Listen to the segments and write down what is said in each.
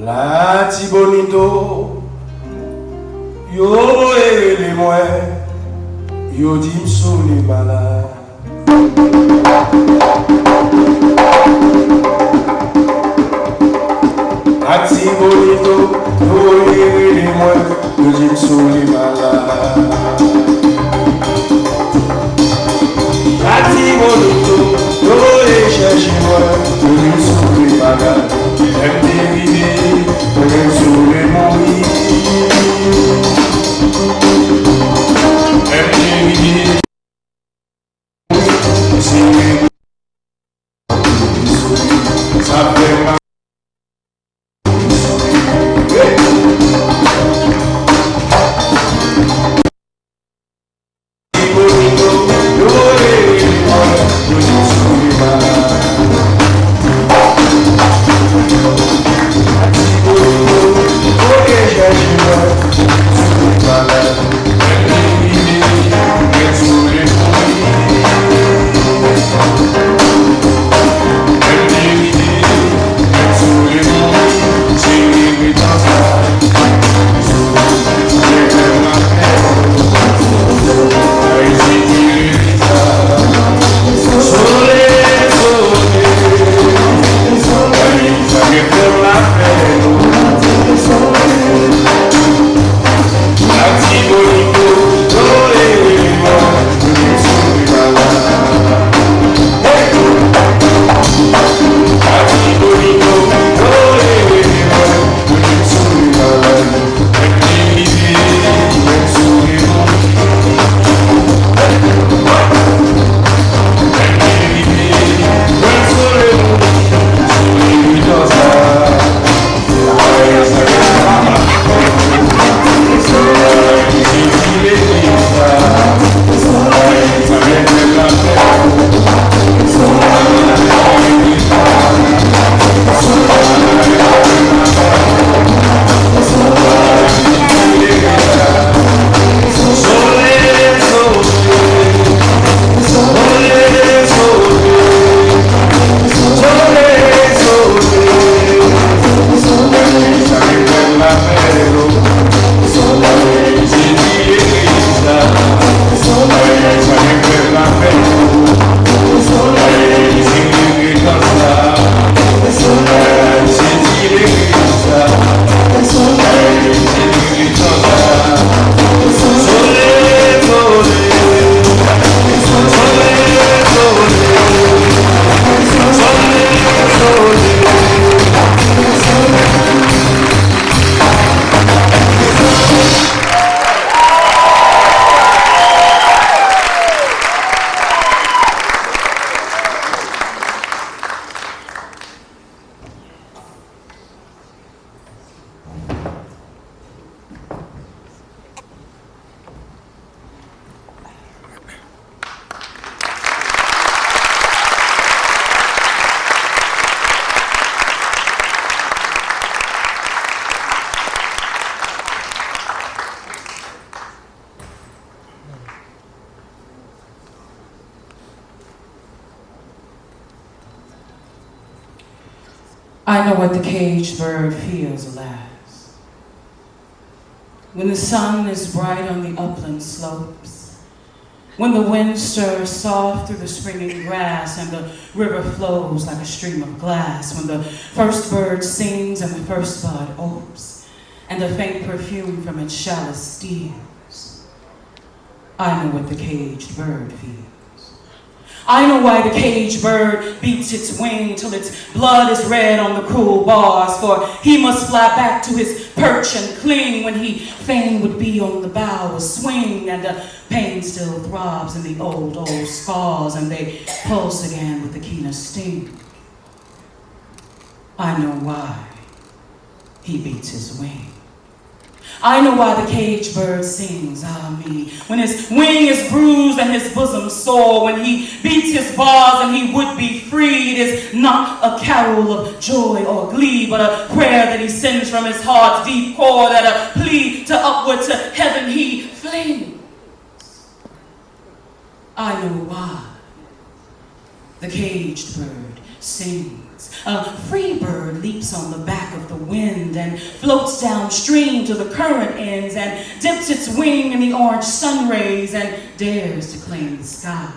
La ti bonito, yo les moi, yo di m'sou les malades. La ti bonito, yo les moi, yo di m'sou les malades. La ti bonito, yo les cherche moi, yo di m'sou les malades. Aime dériver, aime sauver mourir. Aime dériver, ça fait mal. I know what the caged bird feels, alas. When the sun is bright on the upland slopes, when the wind stirs soft through the springing grass and the river flows like a stream of glass, when the first bird sings and the first bud opes, and a faint perfume from its chalice steals, I know what the caged bird feels. I know why the caged bird beats its wing till its blood is red on the cruel bars, for he must fly back to his perch and cling when he fain would be on the bough a swing, and the pain still throbs in the old scars, and they pulse again with the keenest sting. I know why he beats his wing. I know why the caged bird sings, ah me, when his wing is bruised and his bosom sore, when he beats his bars and he would be free. It is not a carol of joy or glee, but a prayer that he sends from his heart's deep core, that a plea to upward to heaven he flings. I know why the caged bird sings. A free bird leaps on the back of the wind and floats downstream to the current ends and dips its wing in the orange sun rays and dares to claim the sky.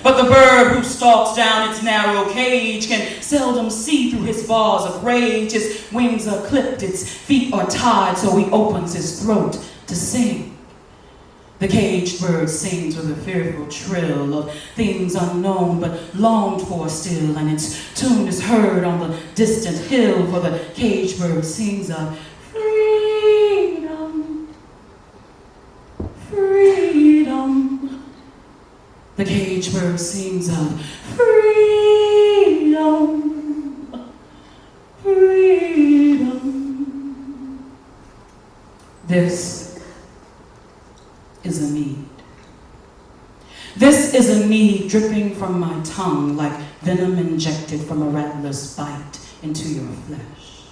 But the bird who stalks down its narrow cage can seldom see through his bars of rage. His wings are clipped, its feet are tied, so he opens his throat to sing. The caged bird sings with a fearful trill of things unknown but longed for still, and its tune is heard on the distant hill, for the caged bird sings of freedom, freedom. The caged bird sings of freedom, freedom. This is a need. This is a need dripping from my tongue like venom injected from a rattler's bite into your flesh.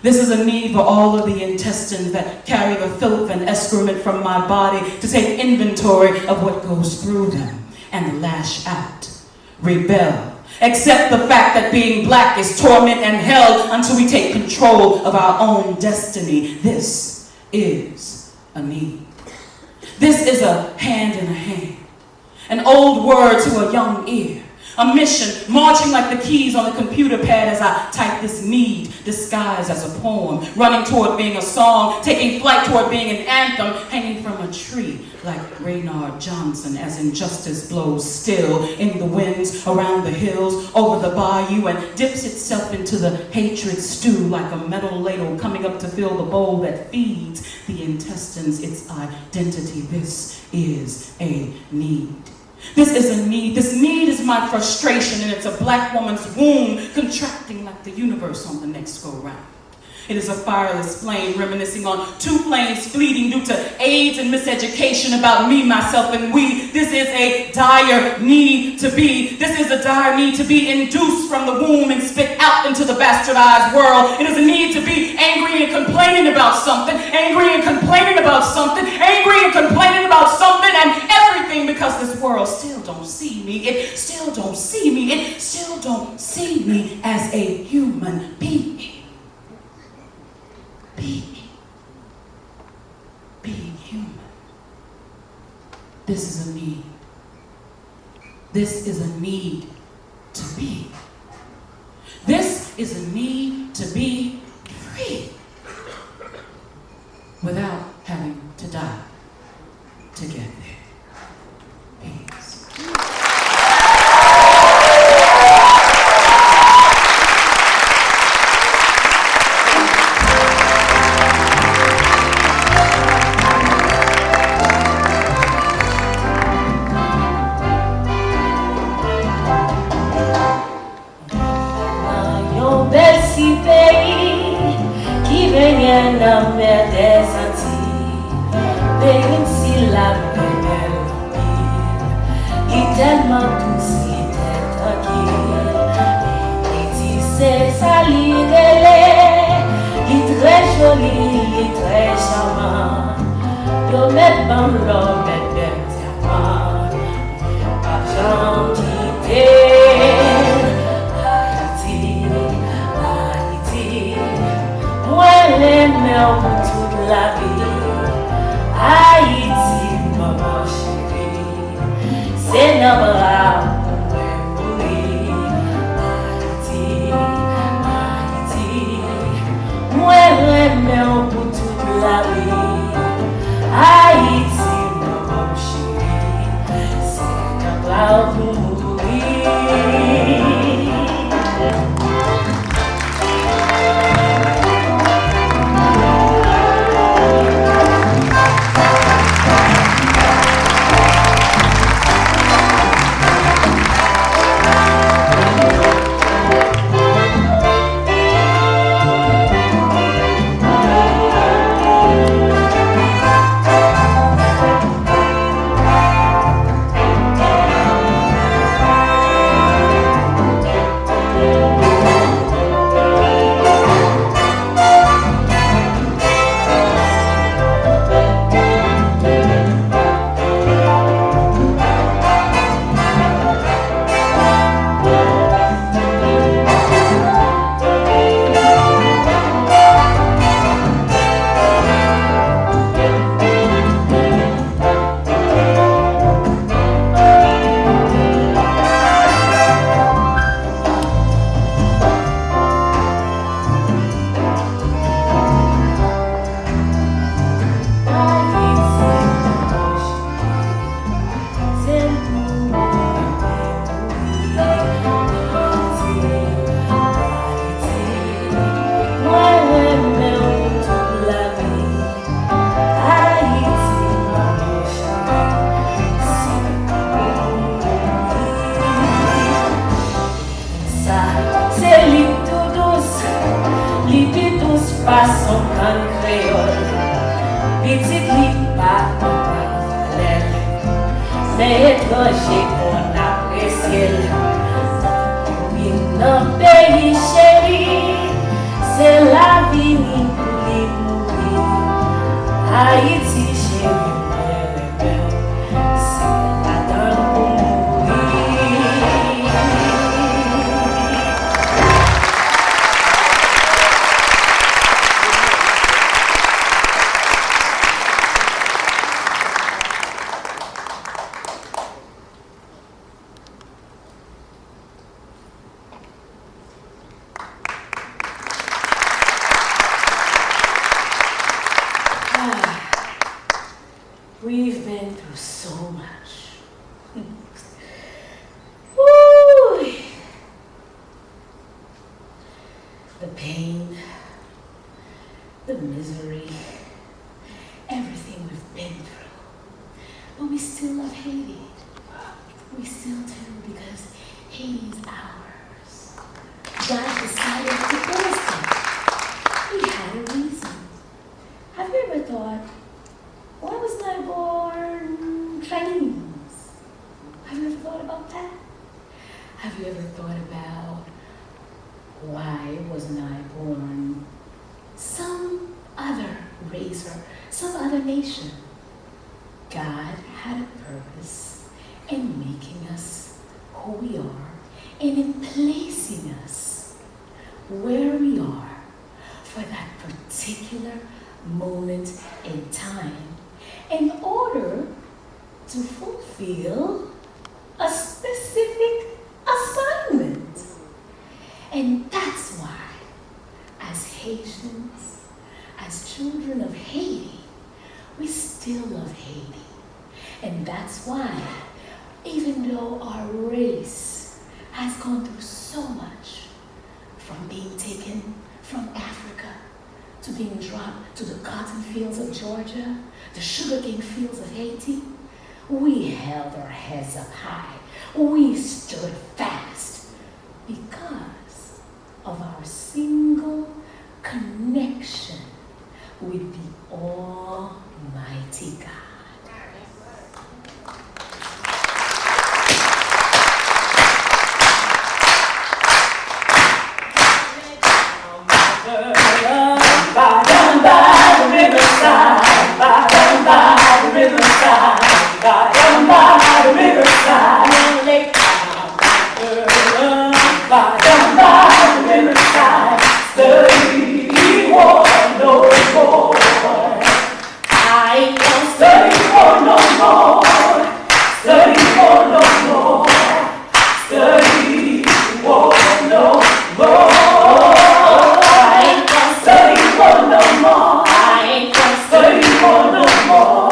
This is a need for all of the intestines that carry the filth and excrement from my body to take inventory of what goes through them and lash out, rebel, accept the fact that being black is torment and hell until we take control of our own destiny. This is a need. This is a hand in a hand, an old word to a young ear, a mission marching like the keys on the computer pad as I type this need disguised as a poem, running toward being a song, taking flight toward being an anthem, hanging from a tree like Raynard Johnson as injustice blows still in the winds around the hills, over the bayou, and dips itself into the hatred stew like a metal ladle coming up to fill the bowl that feeds the intestines its identity. This is a need. This is a need. This need is my frustration, and it's a black woman's womb contracting like the universe on the next go-round. It is a fireless flame reminiscing on two flames fleeting due to AIDS and miseducation about me, myself, and we. This is a dire need to be. This is a dire need to be induced from the womb and spit out into the bastardized world. It is a need to be angry and complaining about something, angry and complaining about something, angry and complaining about something, and everything, because this world still don't see me. It still don't see me. It still don't see me as a human being. Being human. This is a need. This is a need to be. This is a need to be free without having to die to get there. Peace. La mer des Antilles, pays si la belle il est tellement douce, il est tranquille, il dit c'est ça l'idée, il est très joli, il est très charmant, le met pas l'homme, met bien diamant, pas gentil, Haïti, pour toute la vie. Haïti, maman chérie, c'est nos bras pour mourir. Haïti, Haïti, moi remets pour toute la vie. Haïti, maman chérie, c'est nos bras pour mourir. Façon qu'un créole, petit lit pas parallèle, mais étranger qu'on apprécie. Oui, nos pays chéris, c'est la vie ni pour les mourir. Haïti chérie, c'est la donne pour mourir. We've been through so much. Woo! The pain, the misery, everything we've been through. But we still love Haiti. We still do, because Haiti is ours. God decided to give us that. He had a reason. Have you ever thought, why wasn't I born Chinese? Have you ever thought about that? Have you ever thought about, why wasn't I born some other race or some other nation? God had a purpose in making us who we are and in placing us where we are for that particular moment in time, in order to fulfill a specific assignment. And that's why, as Haitians, as children of Haiti, we still love Haiti. And that's why, even though our race has gone through so much, from being taken from Africa to being dropped to the cotton fields of Georgia, the sugarcane fields of Haiti, we held our heads up high. We stood fast because of our single connection with the Almighty God. By the riverside, the warm no more. I ain't gonna study for no more. Study for no more. Study for no more. I ain't gonna study for no more. I ain't gonna study for no more.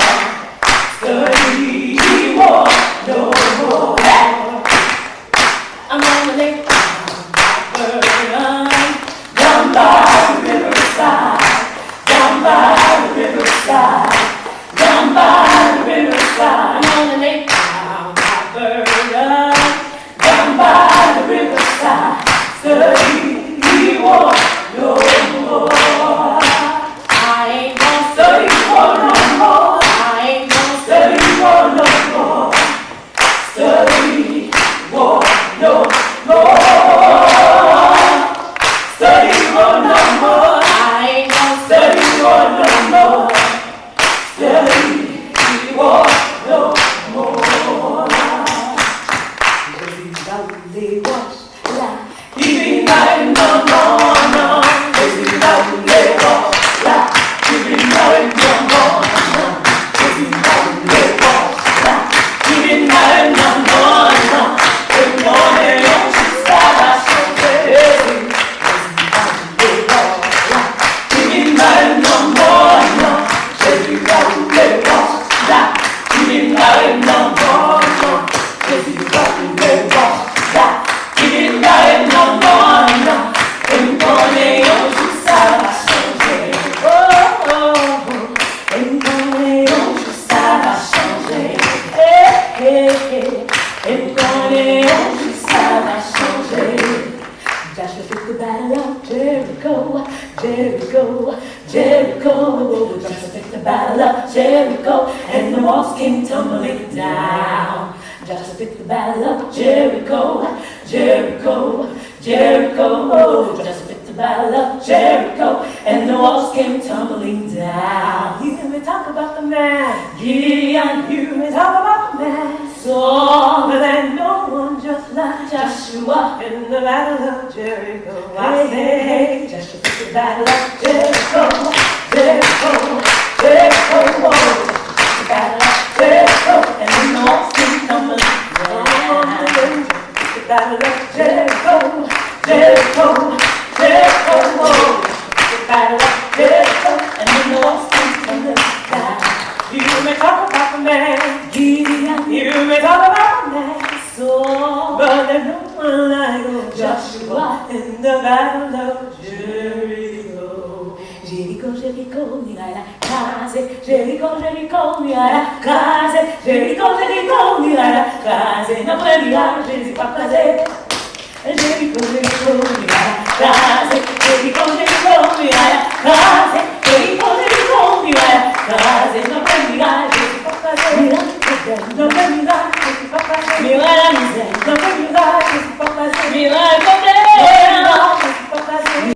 Study for no more. I'm gonna lay down by the riverside, down by the riverside, down by the riverside. I'm gonna lay down my burden, down by the riverside. Study he won't no more. I ain't gonna study for no more. I ain't gonna study for no more. Study for no more. Study for no more. I ain't gonna study for no more. Study for no more. Lovely wash like keeping night no more, no. Lovely wash like keeping night no more, no. Lovely wash like keeping night no more, no. Every morning on the side I show Jericho, just to pick the battle of Jericho, and the walls came tumbling down. Just to pick the battle of Jericho, Jericho, Jericho, just to pick the battle of Jericho, and the walls came tumbling down. You hear me talk about the man, Gideon, you hear me talk about the man, stronger than no one, just like Joshua in the battle of Jericho. I say, just to pick the battle of Jericho, Jericho, Jericho, the battle of Jericho, and then the walls came tumbling down. The battle of Jericho, Jericho, Jericho, the battle of Jericho, and then the walls came tumbling down. You may talk about the man, Gideon, you may talk about the man, Saul, but there's no one like Joshua in the battle of Jericho. Jericho, Jericho, mi la case, Jericho, Jericho, mi la case, Jericho, Jericho, mi la case, non puoi mirare, Jericho, fa case. Jericho, Jericho, mi la case, Jericho, Jericho, mi la case, Jericho, Jericho, mi la case, non puoi mirare, Jericho, fa case. Non puoi mirare, Jericho, fa case. Mi la miseria, non puoi mirare, Jericho, fa case. Mi la miseria, Jericho, fa case.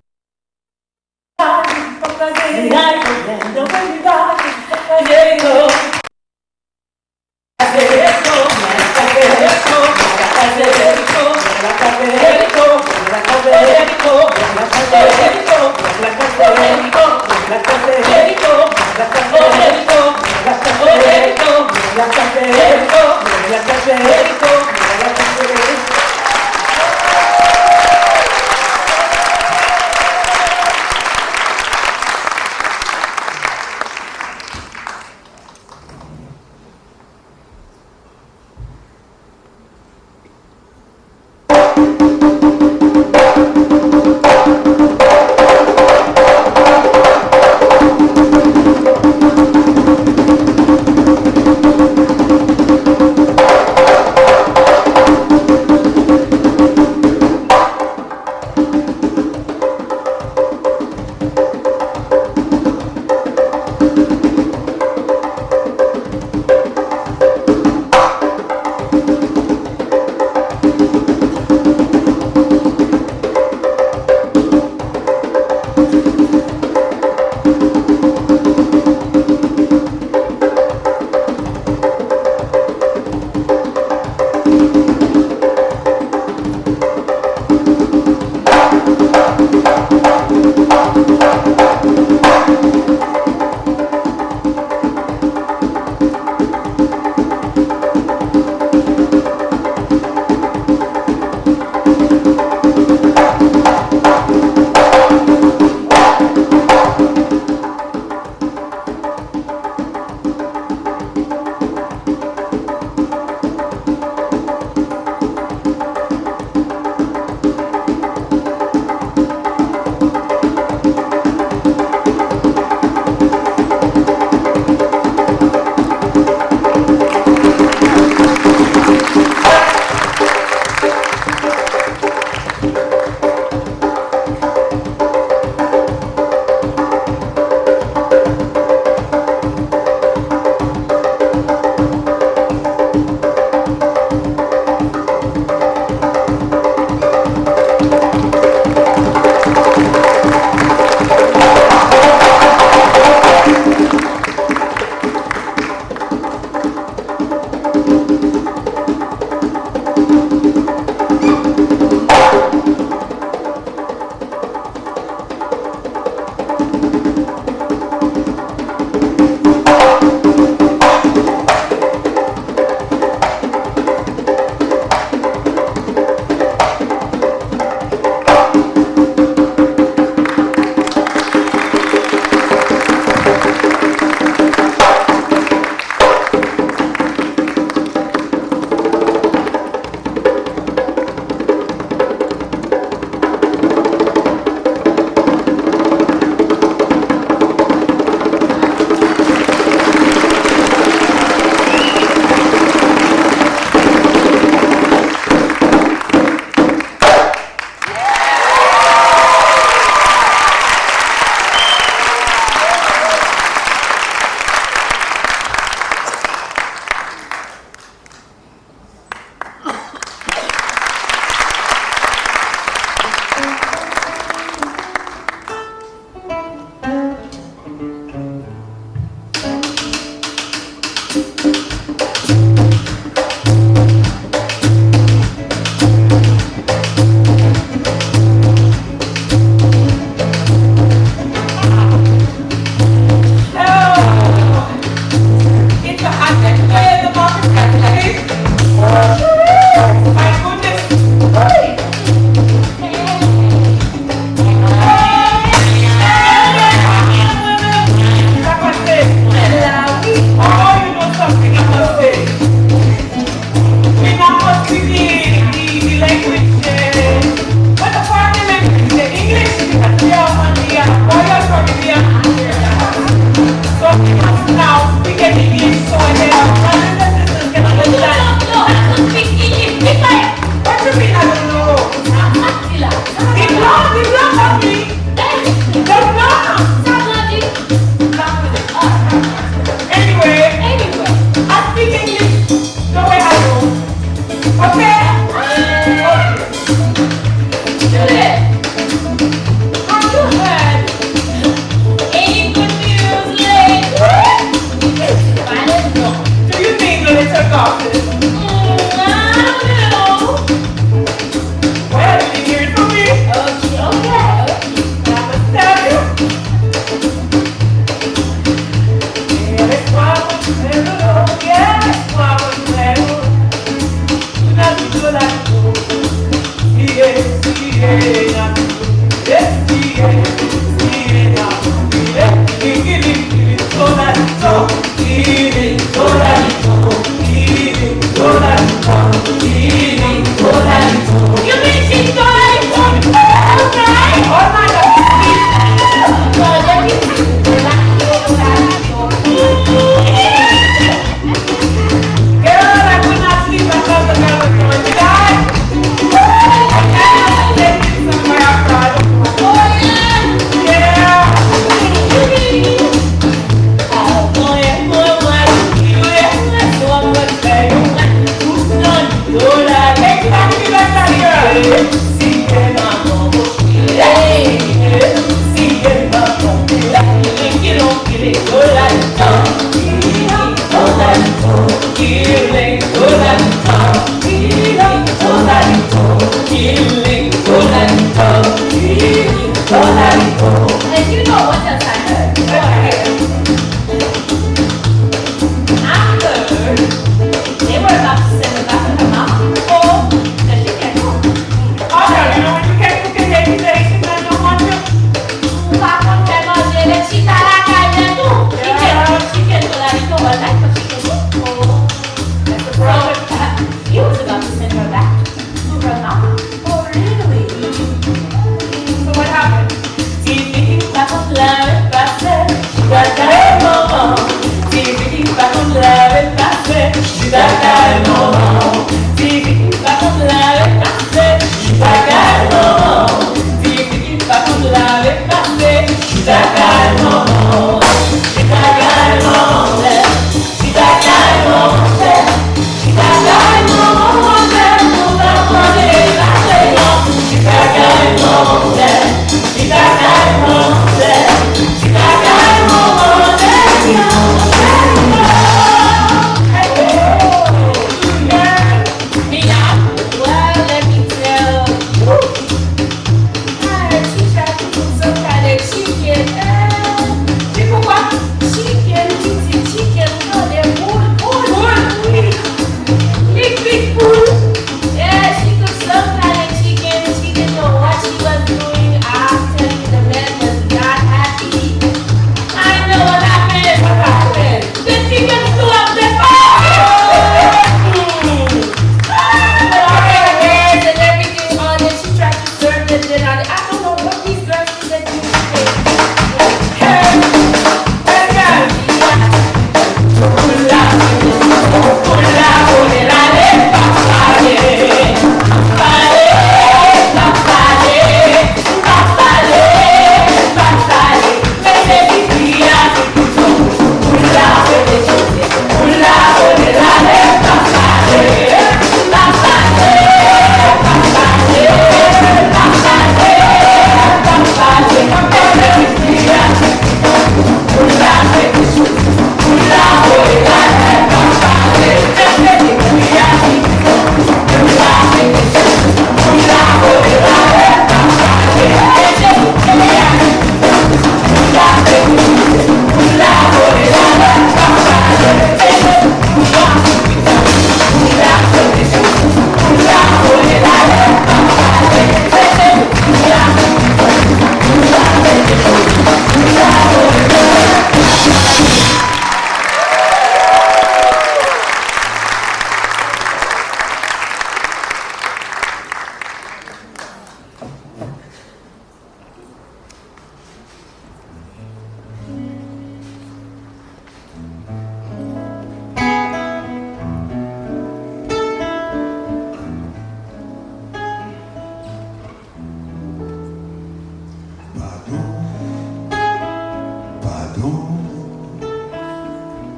Pardon,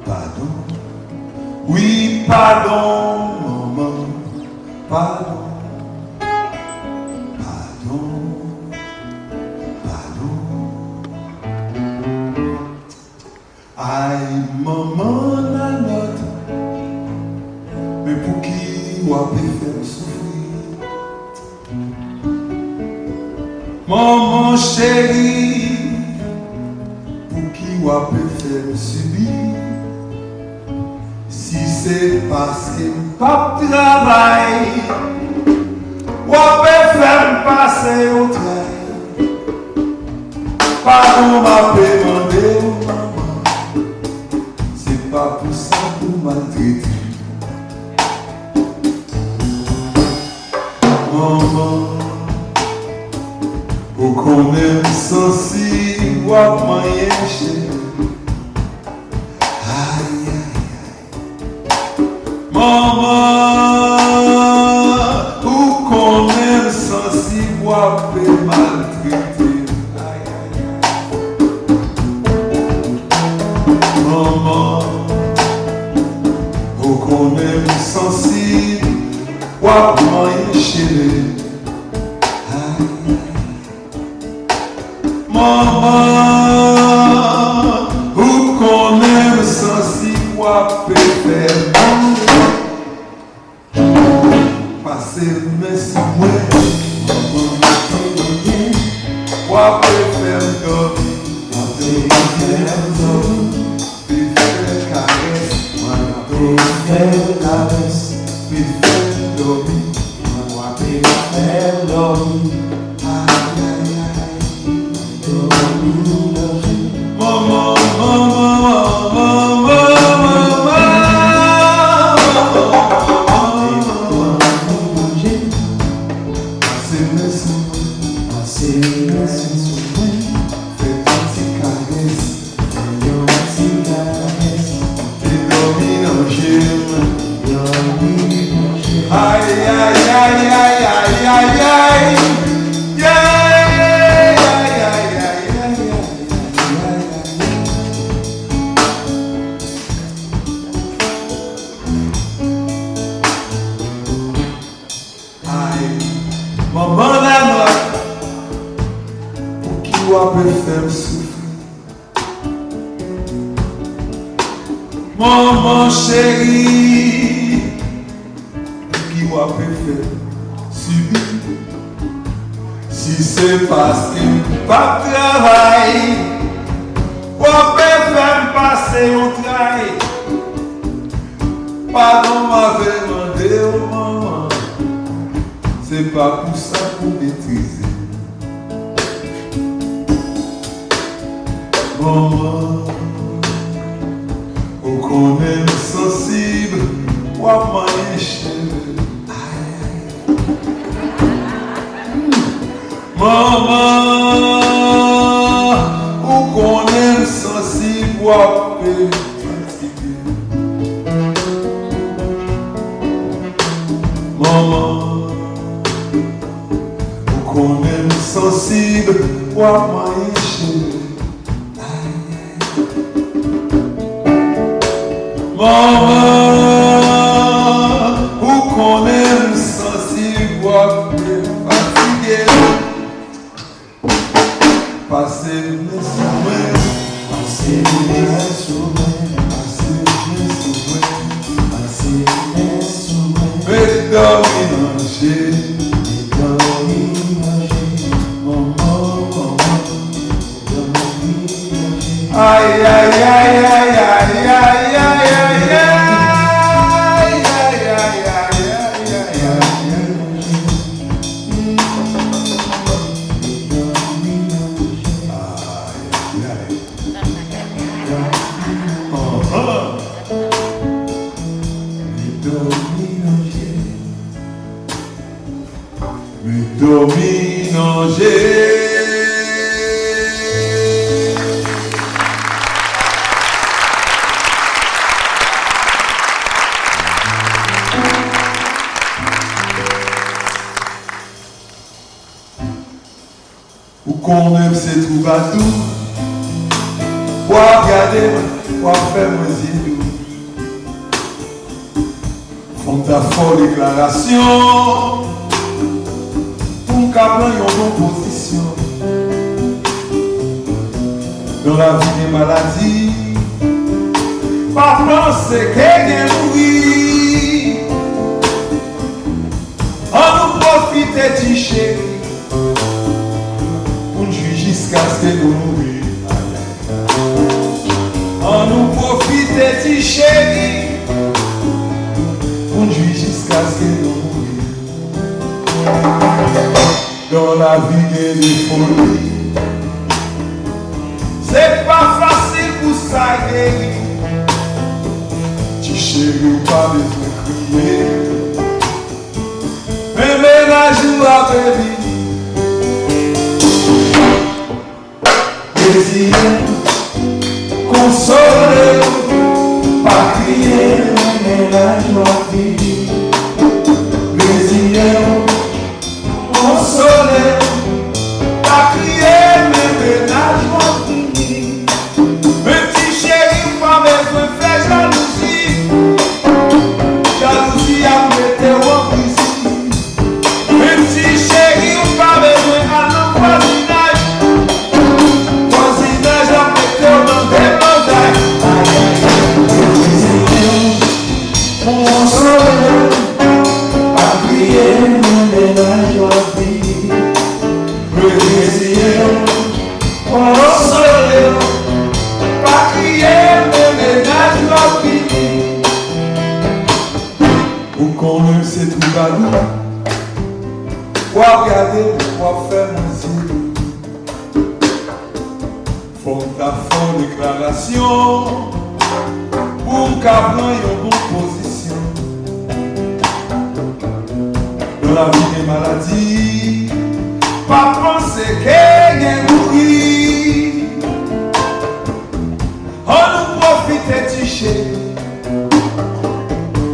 pardon, oui, pardon, maman, pardon, pardon, pardon. Aïe, maman, la note, mais pour qui ou a pu faire souffrir? Maman chérie, pour qui ou a pu faire subir? Si c'est parce que pas travail, ou a pu faire passer au travail, pardon m'a demandé au maman, c'est pas pour ça pour maltraiter. Maman, ou qu'on aime sensible ou à moyen chéri. Aïe, aïe, aïe. Maman, ou qu'on aime sensible ou à maltraiter. Aïe, aïe, aïe. Maman, ou qu'on aime sensible ou à moyen chéri. Maman, ou qu'on aime sensible ou à faire passer mes soins, ou à faire dormir, faire caresse, faire dormir, ou à faire dormir. Maman, aïe, aïe, aïe, aïe, aïe, aïe, aïe. Maman la note, pour qui ou a pu faire souffrir. Maman chérie, pour qui ou a pu faire subir. Si c'est parce qu'il pas de travail, ou a pu faire passer au travail. Pardon m'avait demandé au maman. C'est pas pour ça pour maîtriser. Maman, ou qu'on aime sensible, ou à moyen chéri. Maman, ou qu'on aime sensible, ou à peu fatigué. Maman, qu'on aime sensible ou à moyen chéri. Maman, ou qu'on aime sensible ou à fatigué. Passer mes souvenirs, passer mes souvenirs, passer mes souvenirs, mais dormir dans le ciel. Aïe, aïe, aïe, aïe, aïe, aïe, aïe, aïe, aïe. Ou qu'on aime ses troubadours, ou regarder, ou faire mes yeux. Font ta folle déclaration pour me capter en bonne position. Dans la vie des maladies, pas penser qu'elle est mourir. On nous profite du chéri, on joue jusqu'à ce que nous mourions. On nous profite du chéri, on joue jusqu'à ce que nous mourions. Dans la vie des folies, c'est pas facile pour ça guérir. Tu chéris ou pas besoin de crier. Mais ménage ou à bébé. Désir, consoler, pas crier. Mais ménage ou à bébé. Désir, consoler, pas crier. Mais ménage ou à bébé. Petit chéri, pas besoin de faire jalousie. Jalousie a metté au prison. Petit chéri, pas besoin à l'envoisinage. Voisinage a metté au dans des bandages. Consoler, pas crier, mais ménage à vie. Désir, consoler, pas crier, mais ménage à vie. Ou qu'on ne sait tout balou. Quoi regarder, quoi faire mon yeux. Faut ta folle déclaration pour qu'après en bonne position. Dans la vie des maladies, pas penser qu'elle est mourir. On nous profite du chéri,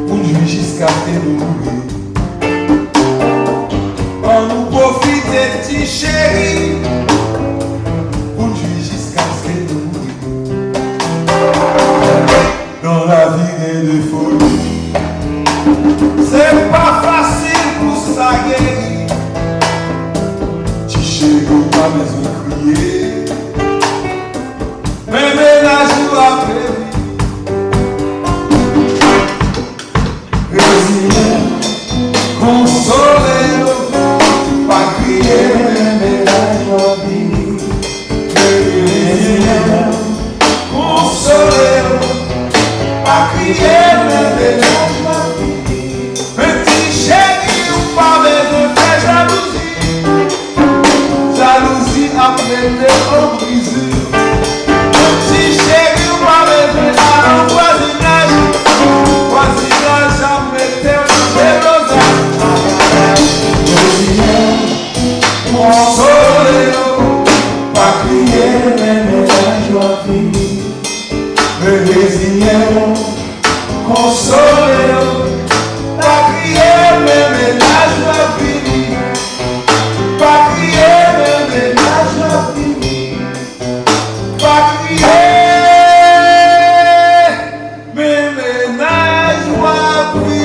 pour nous jusqu'à ce que nous mourions. On nous profite du chéri, pour nous jusqu'à ce que nous mourions. Dans la vie de folie, c'est pas facile pour ça guérir. Tu chéri ou pas besoin de crier. Mais ménage ou à bébé. Résilient, consoler. Pas crier, mais ménage à vie. Consoler, pas crier, mais ménage à vie. Petit chéri, ou pas besoin de faire jalousie. Jalousie a prêté au brisure. Petit chéri, ou pas besoin à l'envoisinage. Voisinage a prêté au brisure. Consoler, pas crier, mais ménage à vie. Résilient, consoler, pas crier, mais ménage à vie. Pas crier, mais ménage à vie. Pas crier, mais ménage à vie.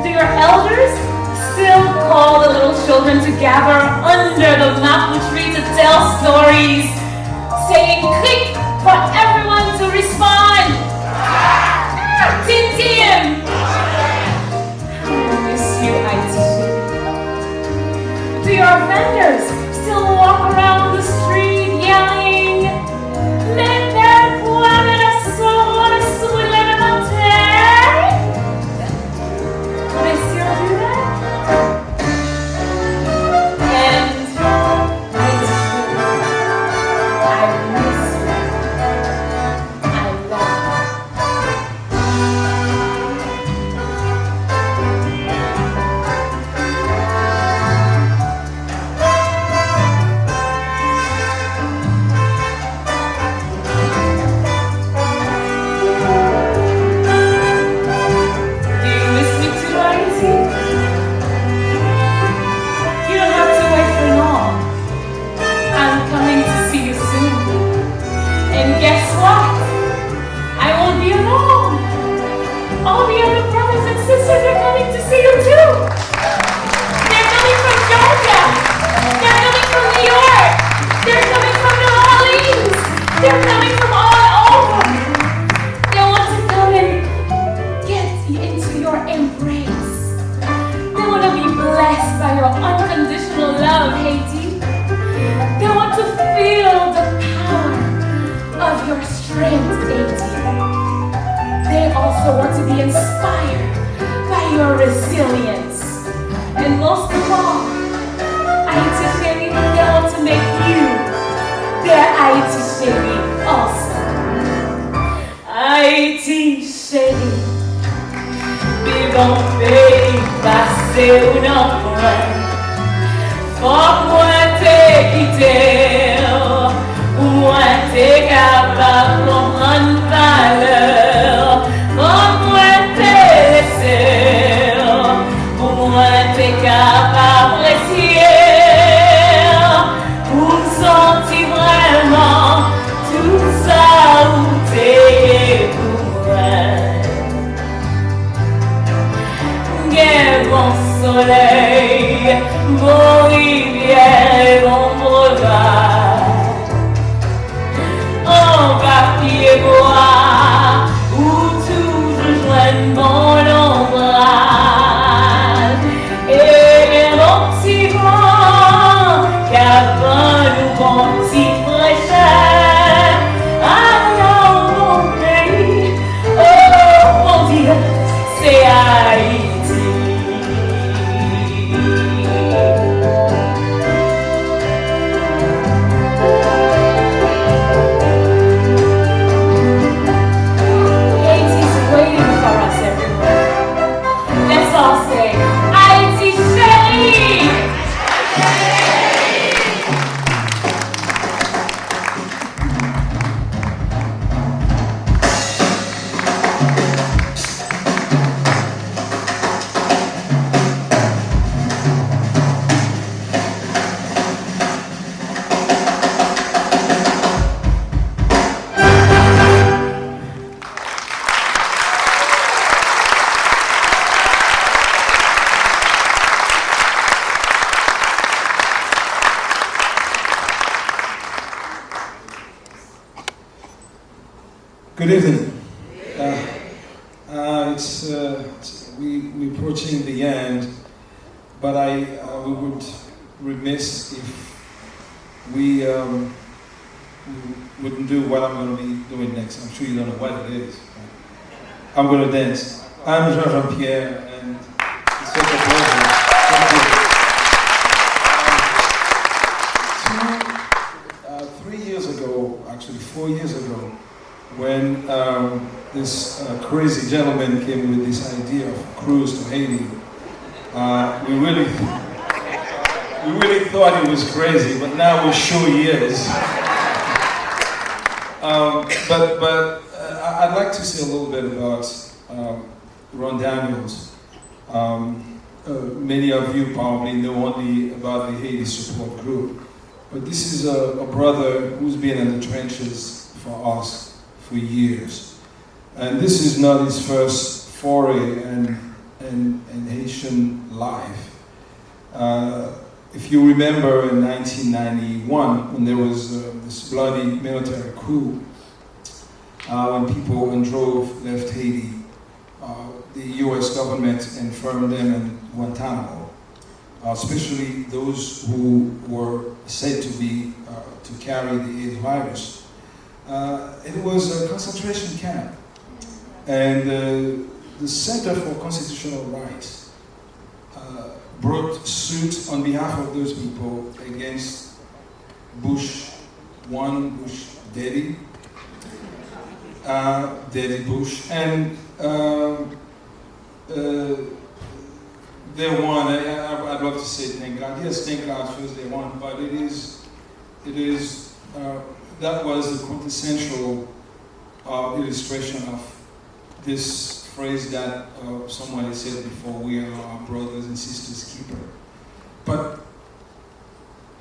Do your children to gather under the maple tree to tell stories, saying click for everyone to respond. Tim Tim! I miss you, IT. Do your vendors still walk around the street yelling, "Les pères poivres et la sorole sous l'élémentaire"? Do they still do that? And I miss you. I love you. Do you miss me too, Auntie? You don't have to wait for long. I'm coming to see you soon. And guess what? I won't be alone. All the other brothers and sisters are coming to see you too. They're coming from Georgia. They're coming from New York. They're coming from New Orleans. They're coming from all over. They want to come and get into your embrace. They want to be blessed by your unconditional love, Haiti. They want to feel the power of your strength, Haiti. They also want to be inspired by your resilience. And most of all, Haiti Chérie, they want to make you their Haiti Chérie also. Haiti Chérie, big on pays, passer ou non point. Faut moi te quitter, ou moi te capable de comprendre valeur. Faut moi te laisser, ou moi te capable d'apprécier, pour sentir vraiment tout ça où t'es pour moi. Bon soleil, bon rivière, bon boulevard, en papier bois, où tout je joigne mon ombrage, et mon petit vent, cabane ou mon petit fraîcheur, alors mon pays, oh mon Dieu, c'est Haïti. Good evening. We're approaching the end, but we would remiss if we wouldn't do what I'm going to be doing next. I'm sure you don't know what it is. I'm going to dance. I'm Jean-Pierre, and it's such a pleasure. Thank you. 3 years ago, actually 4 years ago, when this crazy gentleman came with this idea of cruise to Haiti, we really thought he was crazy, but now we're sure he is. But I'd like to say a little bit about Ron Daniels. Many of you probably know only about the Haiti Support Group, but this is a brother who's been in the trenches for us for years. And this is not his first foray in Haitian life. if you remember in 1991, when there was this bloody military coup, when people in drove left Haiti, the US government infirmed them in Guantanamo, especially those who were said to carry the AIDS virus. It was a concentration camp. And the Center for Constitutional Rights brought suit on behalf of those people against Bush 1, Bush Daddy, Daddy Bush, and they won. I'd love to say thank God. Yes, thank God first they won, but it is that was the quintessential illustration of this phrase that someone has said before: we are our brothers and sisters' keeper. But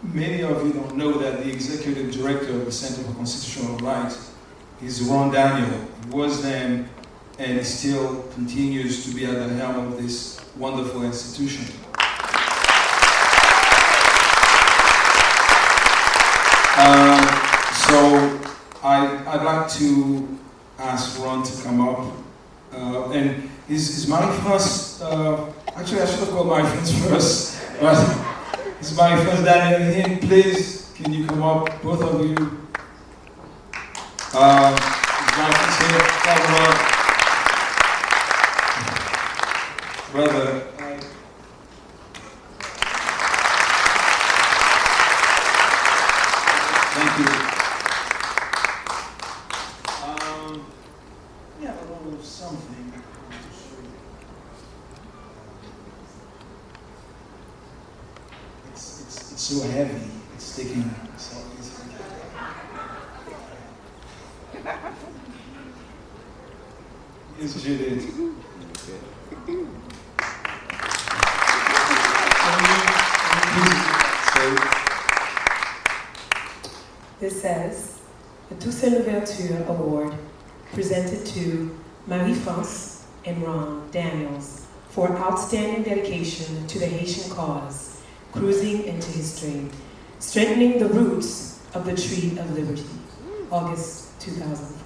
many of you don't know that the executive director of the Center for Constitutional Rights is Ron Daniel. He was then, and he still continues to be at the helm of this wonderful institution. So I'd like to ask Ron to come up. And is Marie-France, actually I should have called Marie-France first, but is Marie-France Daniel here? Please, can you come up, both of you? Is Marie-France here? Come on. Brother. Thank you. Yeah, a little something I want to show you. It's so heavy. It's sticking. So it's yes, Judith. This says, the Toussaint Louverture Award presented to Marie-France and Ron Daniels for outstanding dedication to the Haitian cause, cruising into history, strengthening the roots of the Tree of Liberty, August 2004.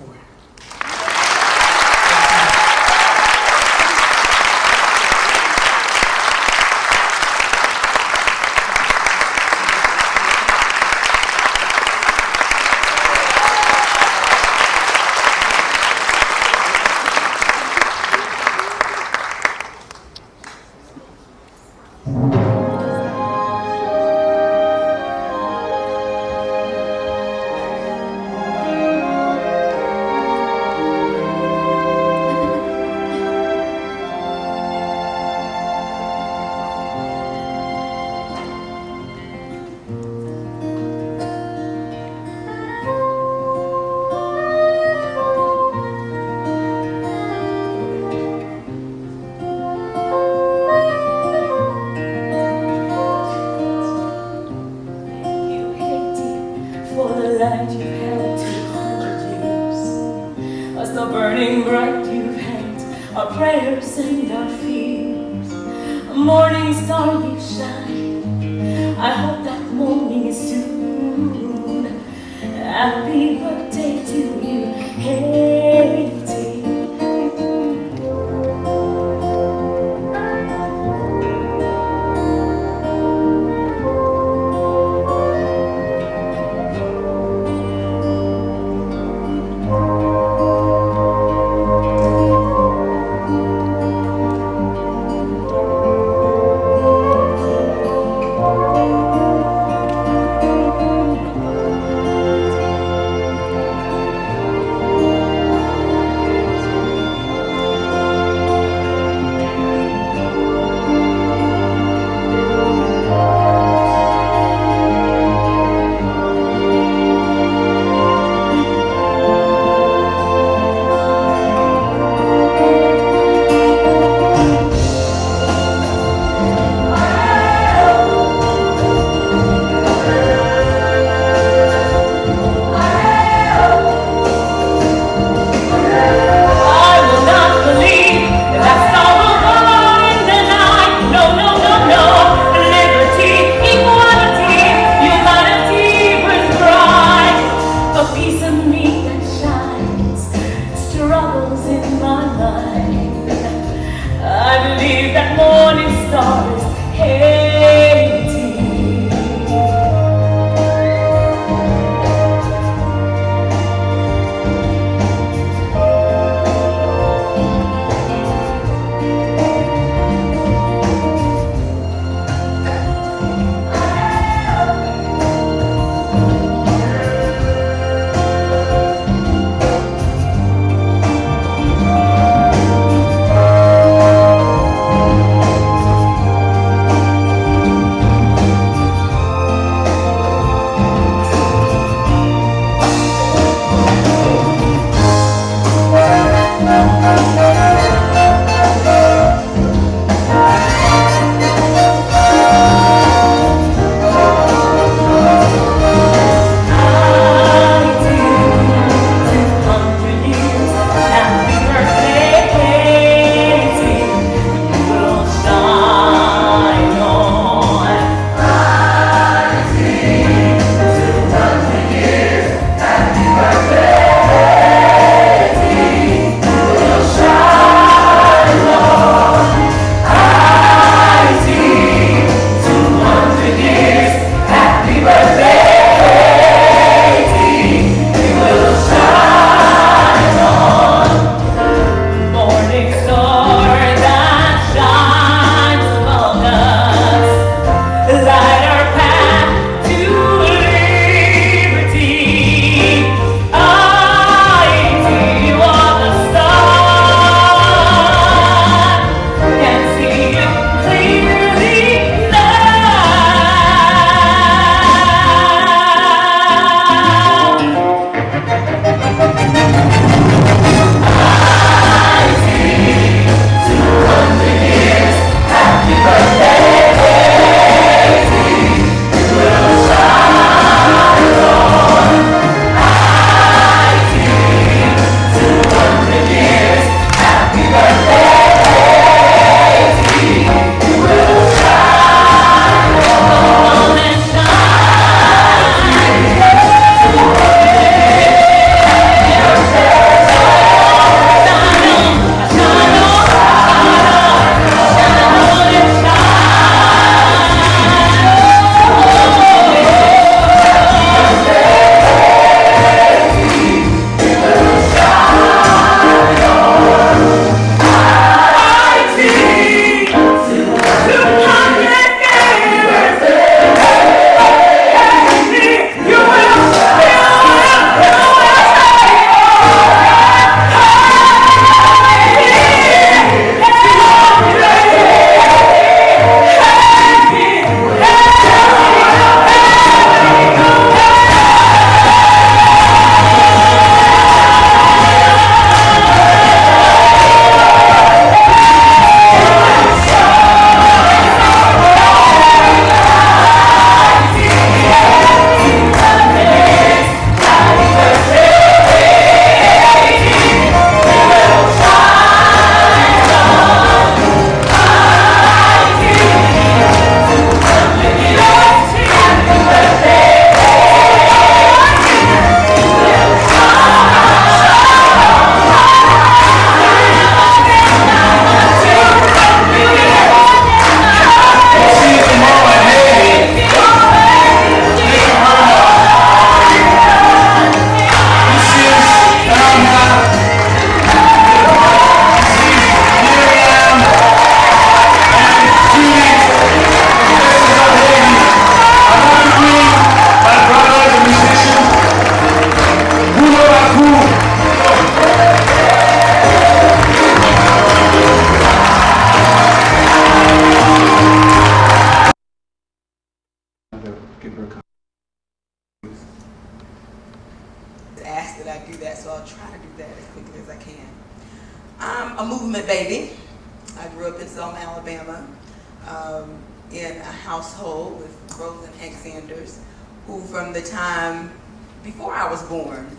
movement baby. I grew up in Selma, Alabama, in a household with Rose and Hank Sanders, who from the time before I was born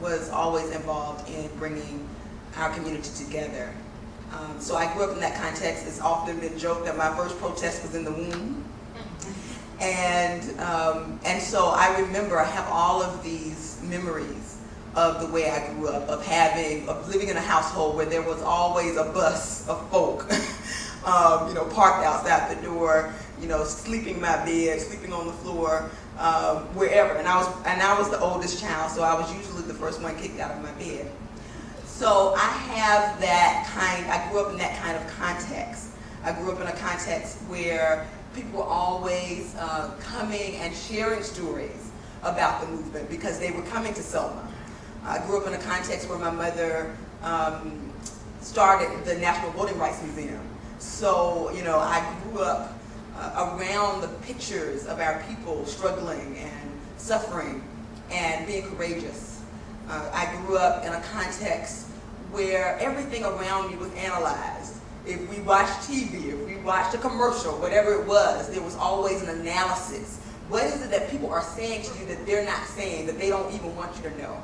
was always involved in bringing our community together. So I grew up in that context. It's often been joked that my first protest was in the womb. And so I remember, I have all of these memories of the way I grew up, of living in a household where there was always a bus of folk, parked outside the door, sleeping in my bed, sleeping on the floor, wherever. And I was the oldest child, so I was usually the first one kicked out of my bed. So I grew up in that kind of context. I grew up in a context where people were always coming and sharing stories about the movement because they were coming to Selma. I grew up in a context where my mother started the National Voting Rights Museum. So, I grew up around the pictures of our people struggling and suffering and being courageous. I grew up in a context where everything around me was analyzed. If we watched TV, if we watched a commercial, whatever it was, there was always an analysis. What is it that people are saying to you that they're not saying, that they don't even want you to know?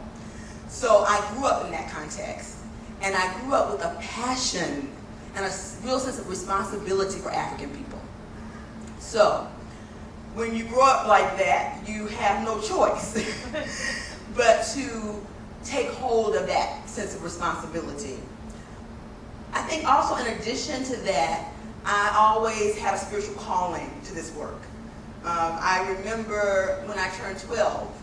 So I grew up in that context, and I grew up with a passion and a real sense of responsibility for African people. So when you grow up like that, you have no choice but to take hold of that sense of responsibility. I think also in addition to that, I always had a spiritual calling to this work. I remember when I turned 12,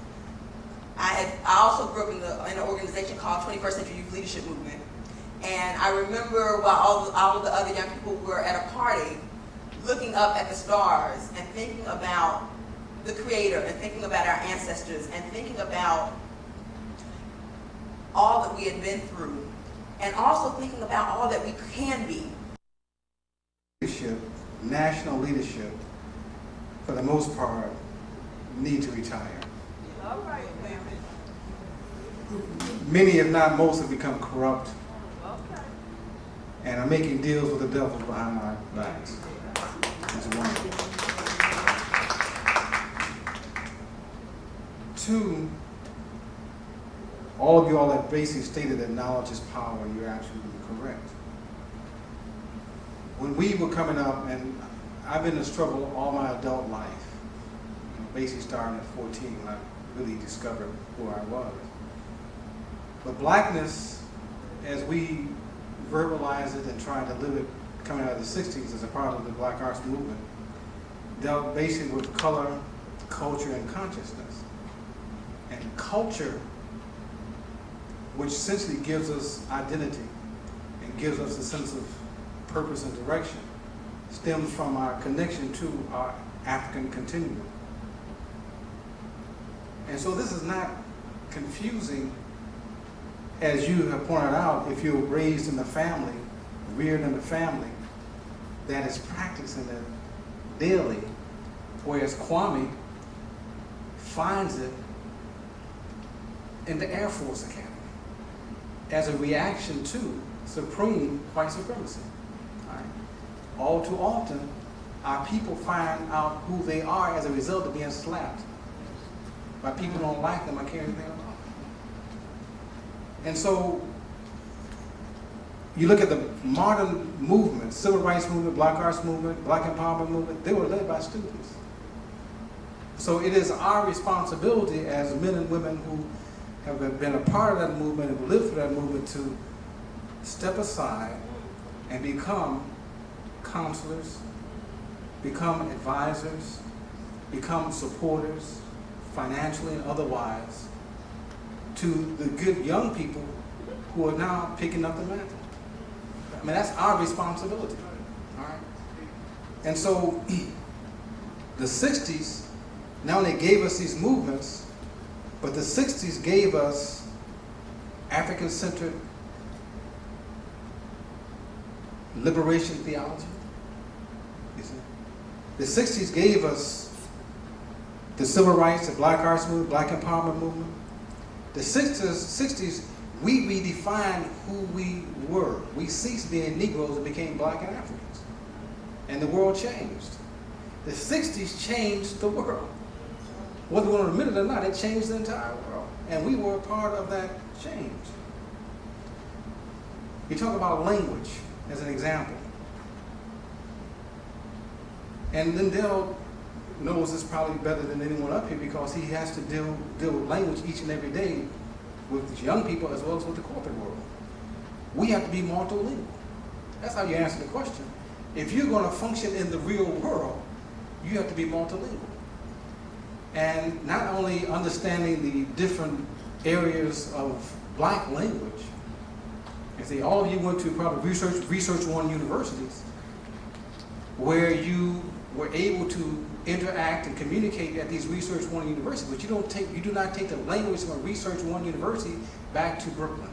I also grew up in an organization called 21st Century Youth Leadership Movement. And I remember while all of the other young people were at a party, looking up at the stars and thinking about the Creator and thinking about our ancestors and thinking about all that we had been through and also thinking about all that we can be. Leadership, national leadership, for the most part, need to retire. All right, Many, if not most, have become corrupt and are making deals with the devil behind our backs. It's wonderful. Two, all of you all have basically stated that knowledge is power, and you're absolutely correct. When we were coming up, and I've been in struggle all my adult life, basically starting at 14 when I really discovered who I was. But blackness, as we verbalize it and try to live it coming out of the 60s as a part of the Black Arts Movement, dealt basically with color, culture, and consciousness. And culture, which essentially gives us identity and gives us a sense of purpose and direction, stems from our connection to our African continuum. And so this is not confusing, as you have pointed out, if you're raised in a family, reared in a family that is practicing it daily, whereas Kwame finds it in the Air Force Academy as a reaction to supreme white supremacy. Right? All too often, our people find out who they are as a result of being slapped by people who don't like them or care anything about them. And so, you look at the modern movement, civil rights movement, black arts movement, black empowerment movement, they were led by students. So it is our responsibility as men and women who have been a part of that movement and lived through that movement to step aside and become counselors, become advisors, become supporters, financially and otherwise, to the good young people who are now picking up the mantle. I mean, that's our responsibility. All right? And so the 60s, not only gave us these movements, but the 60s gave us African-centered liberation theology. You see? The 60s gave us the civil rights, the black arts movement, black empowerment movement. The 60s We redefined who we were. We ceased being Negroes and became black and Africans. And the world changed. The 60s changed the world. Whether we want to admit it or not, it changed the entire world. And we were a part of that change. You talk about language as an example. And Lindell knows this probably better than anyone up here because he has to deal with language each and every day with young people as well as with the corporate world. We have to be multilingual. That's how you answer the question. If you're going to function in the real world, you have to be multilingual. And not only understanding the different areas of black language. And see, all of you went to probably Research One universities where you were able to interact and communicate at these Research One universities, but you do not take the language from a Research One university back to Brooklyn.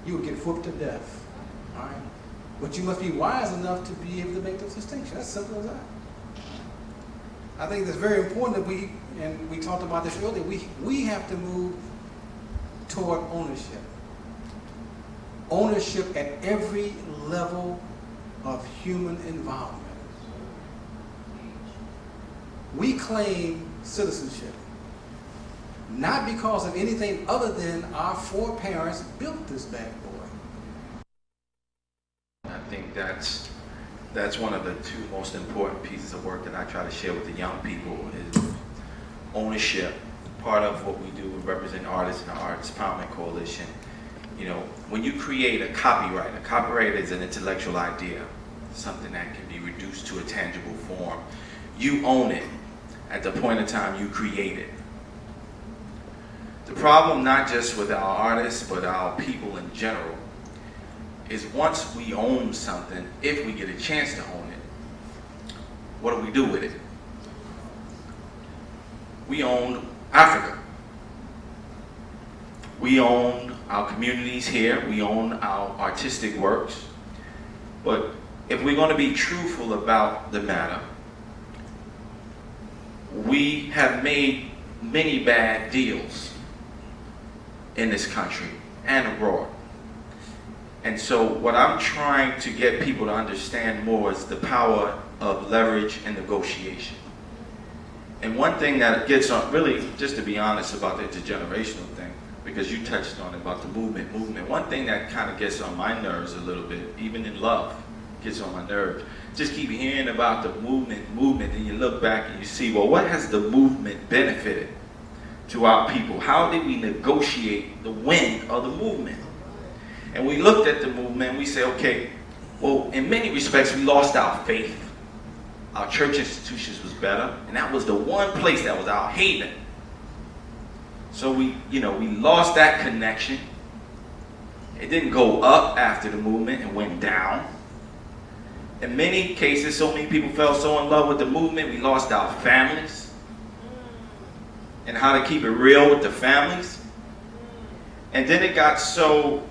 You would get whooped to death. All right? But you must be wise enough to be able to make those distinctions. That's simple as that. I think it's very important that we talked about this earlier, we have to move toward ownership. Ownership at every level of human involvement. We claim citizenship, not because of anything other than our foreparents built this bad boy. I think that's one of the two most important pieces of work that I try to share with the young people is ownership. Part of what we do, we represent artists in the Arts Empowerment Coalition. You know, when you create a copyright is an intellectual idea, something that can be reduced to a tangible form. You own it at the point in time you create it. The problem, not just with our artists, but our people in general, is once we own something, if we get a chance to own it, what do we do with it? We own Africa. We own our communities here. We own our artistic works. But if we're going to be truthful about the matter, we have made many bad deals in this country and abroad. And so what I'm trying to get people to understand more is the power of leverage and negotiation. And one thing that gets on, really, just to be honest about the intergenerational thing, because you touched on it about the movement. One thing that kind of gets on my nerves a little bit, even in love, gets on my nerves. Just keep hearing about the movement, and you look back and you see, well, what has the movement benefited to our people? How did we negotiate the win of the movement? And we looked at the movement and we said, okay, well, in many respects, we lost our faith. Our church institutions was better, and that was the one place that was our haven. So we lost that connection. It didn't go up after the movement, it went down. In many cases, so many people fell so in love with the movement, we lost our families. And how to keep it real with the families. And then it got so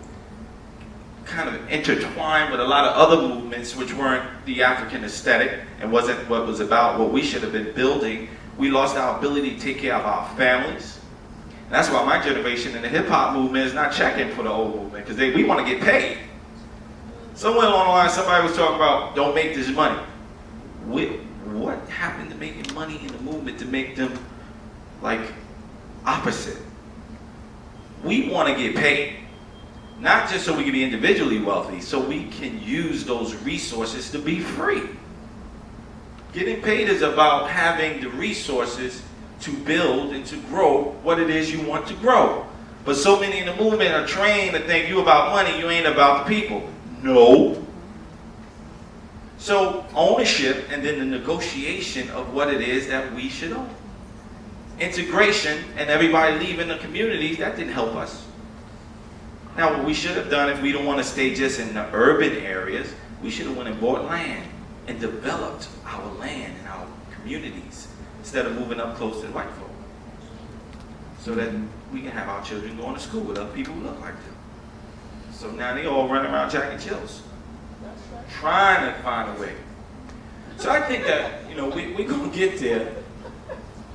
kind of intertwined with a lot of other movements which weren't the African aesthetic and wasn't what was about what we should have been building. We lost our ability to take care of our families. And that's why my generation in the hip-hop movement is not checking for the old movement, because we want to get paid. Somewhere along the line, somebody was talking about, don't make this money. What happened to making money in the movement to make them, like, opposite? We want to get paid. Not just so we can be individually wealthy, so we can use those resources to be free. Getting paid is about having the resources to build and to grow what it is you want to grow. But so many in the movement are trained to think you about money, you ain't about the people. No. So ownership and then the negotiation of what it is that we should own. Integration and everybody leaving the communities, that didn't help us. Now what we should have done, if we don't want to stay just in the urban areas, we should have went and bought land and developed our land and our communities instead of moving up close to the white folk. So that we can have our children going to school with other people who look like them. So now they all run around Jack and Chills, trying to find a way. So I think that, we're going to get there.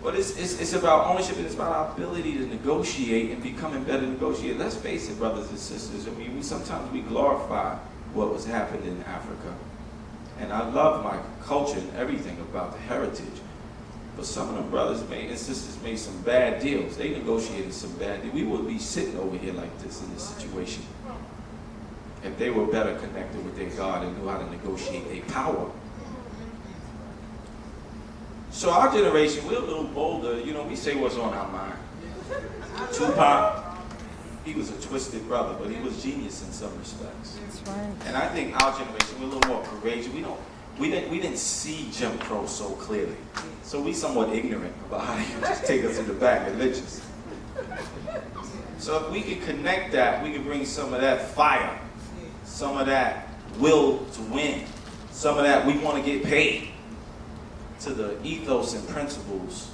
But it's about ownership, and it's about our ability to negotiate and becoming better negotiators. Let's face it, brothers and sisters. I mean, sometimes we glorify what was happening in Africa. And I love my culture and everything about the heritage. But some of them brothers and sisters made some bad deals. They negotiated some bad deals. We wouldn't be sitting over here like this in this situation if they were better connected with their God and knew how to negotiate their power. So our generation, we're a little bolder. You know, we say what's on our mind. Tupac, he was a twisted brother, but he was genius in some respects. That's right. And I think our generation, we're a little more courageous. We didn't see Jim Crow so clearly. So we somewhat ignorant about how you just take us in the back and lynch us. So if we could connect that, we could bring some of that fire, some of that will to win, some of that we want to get paid to the ethos and principles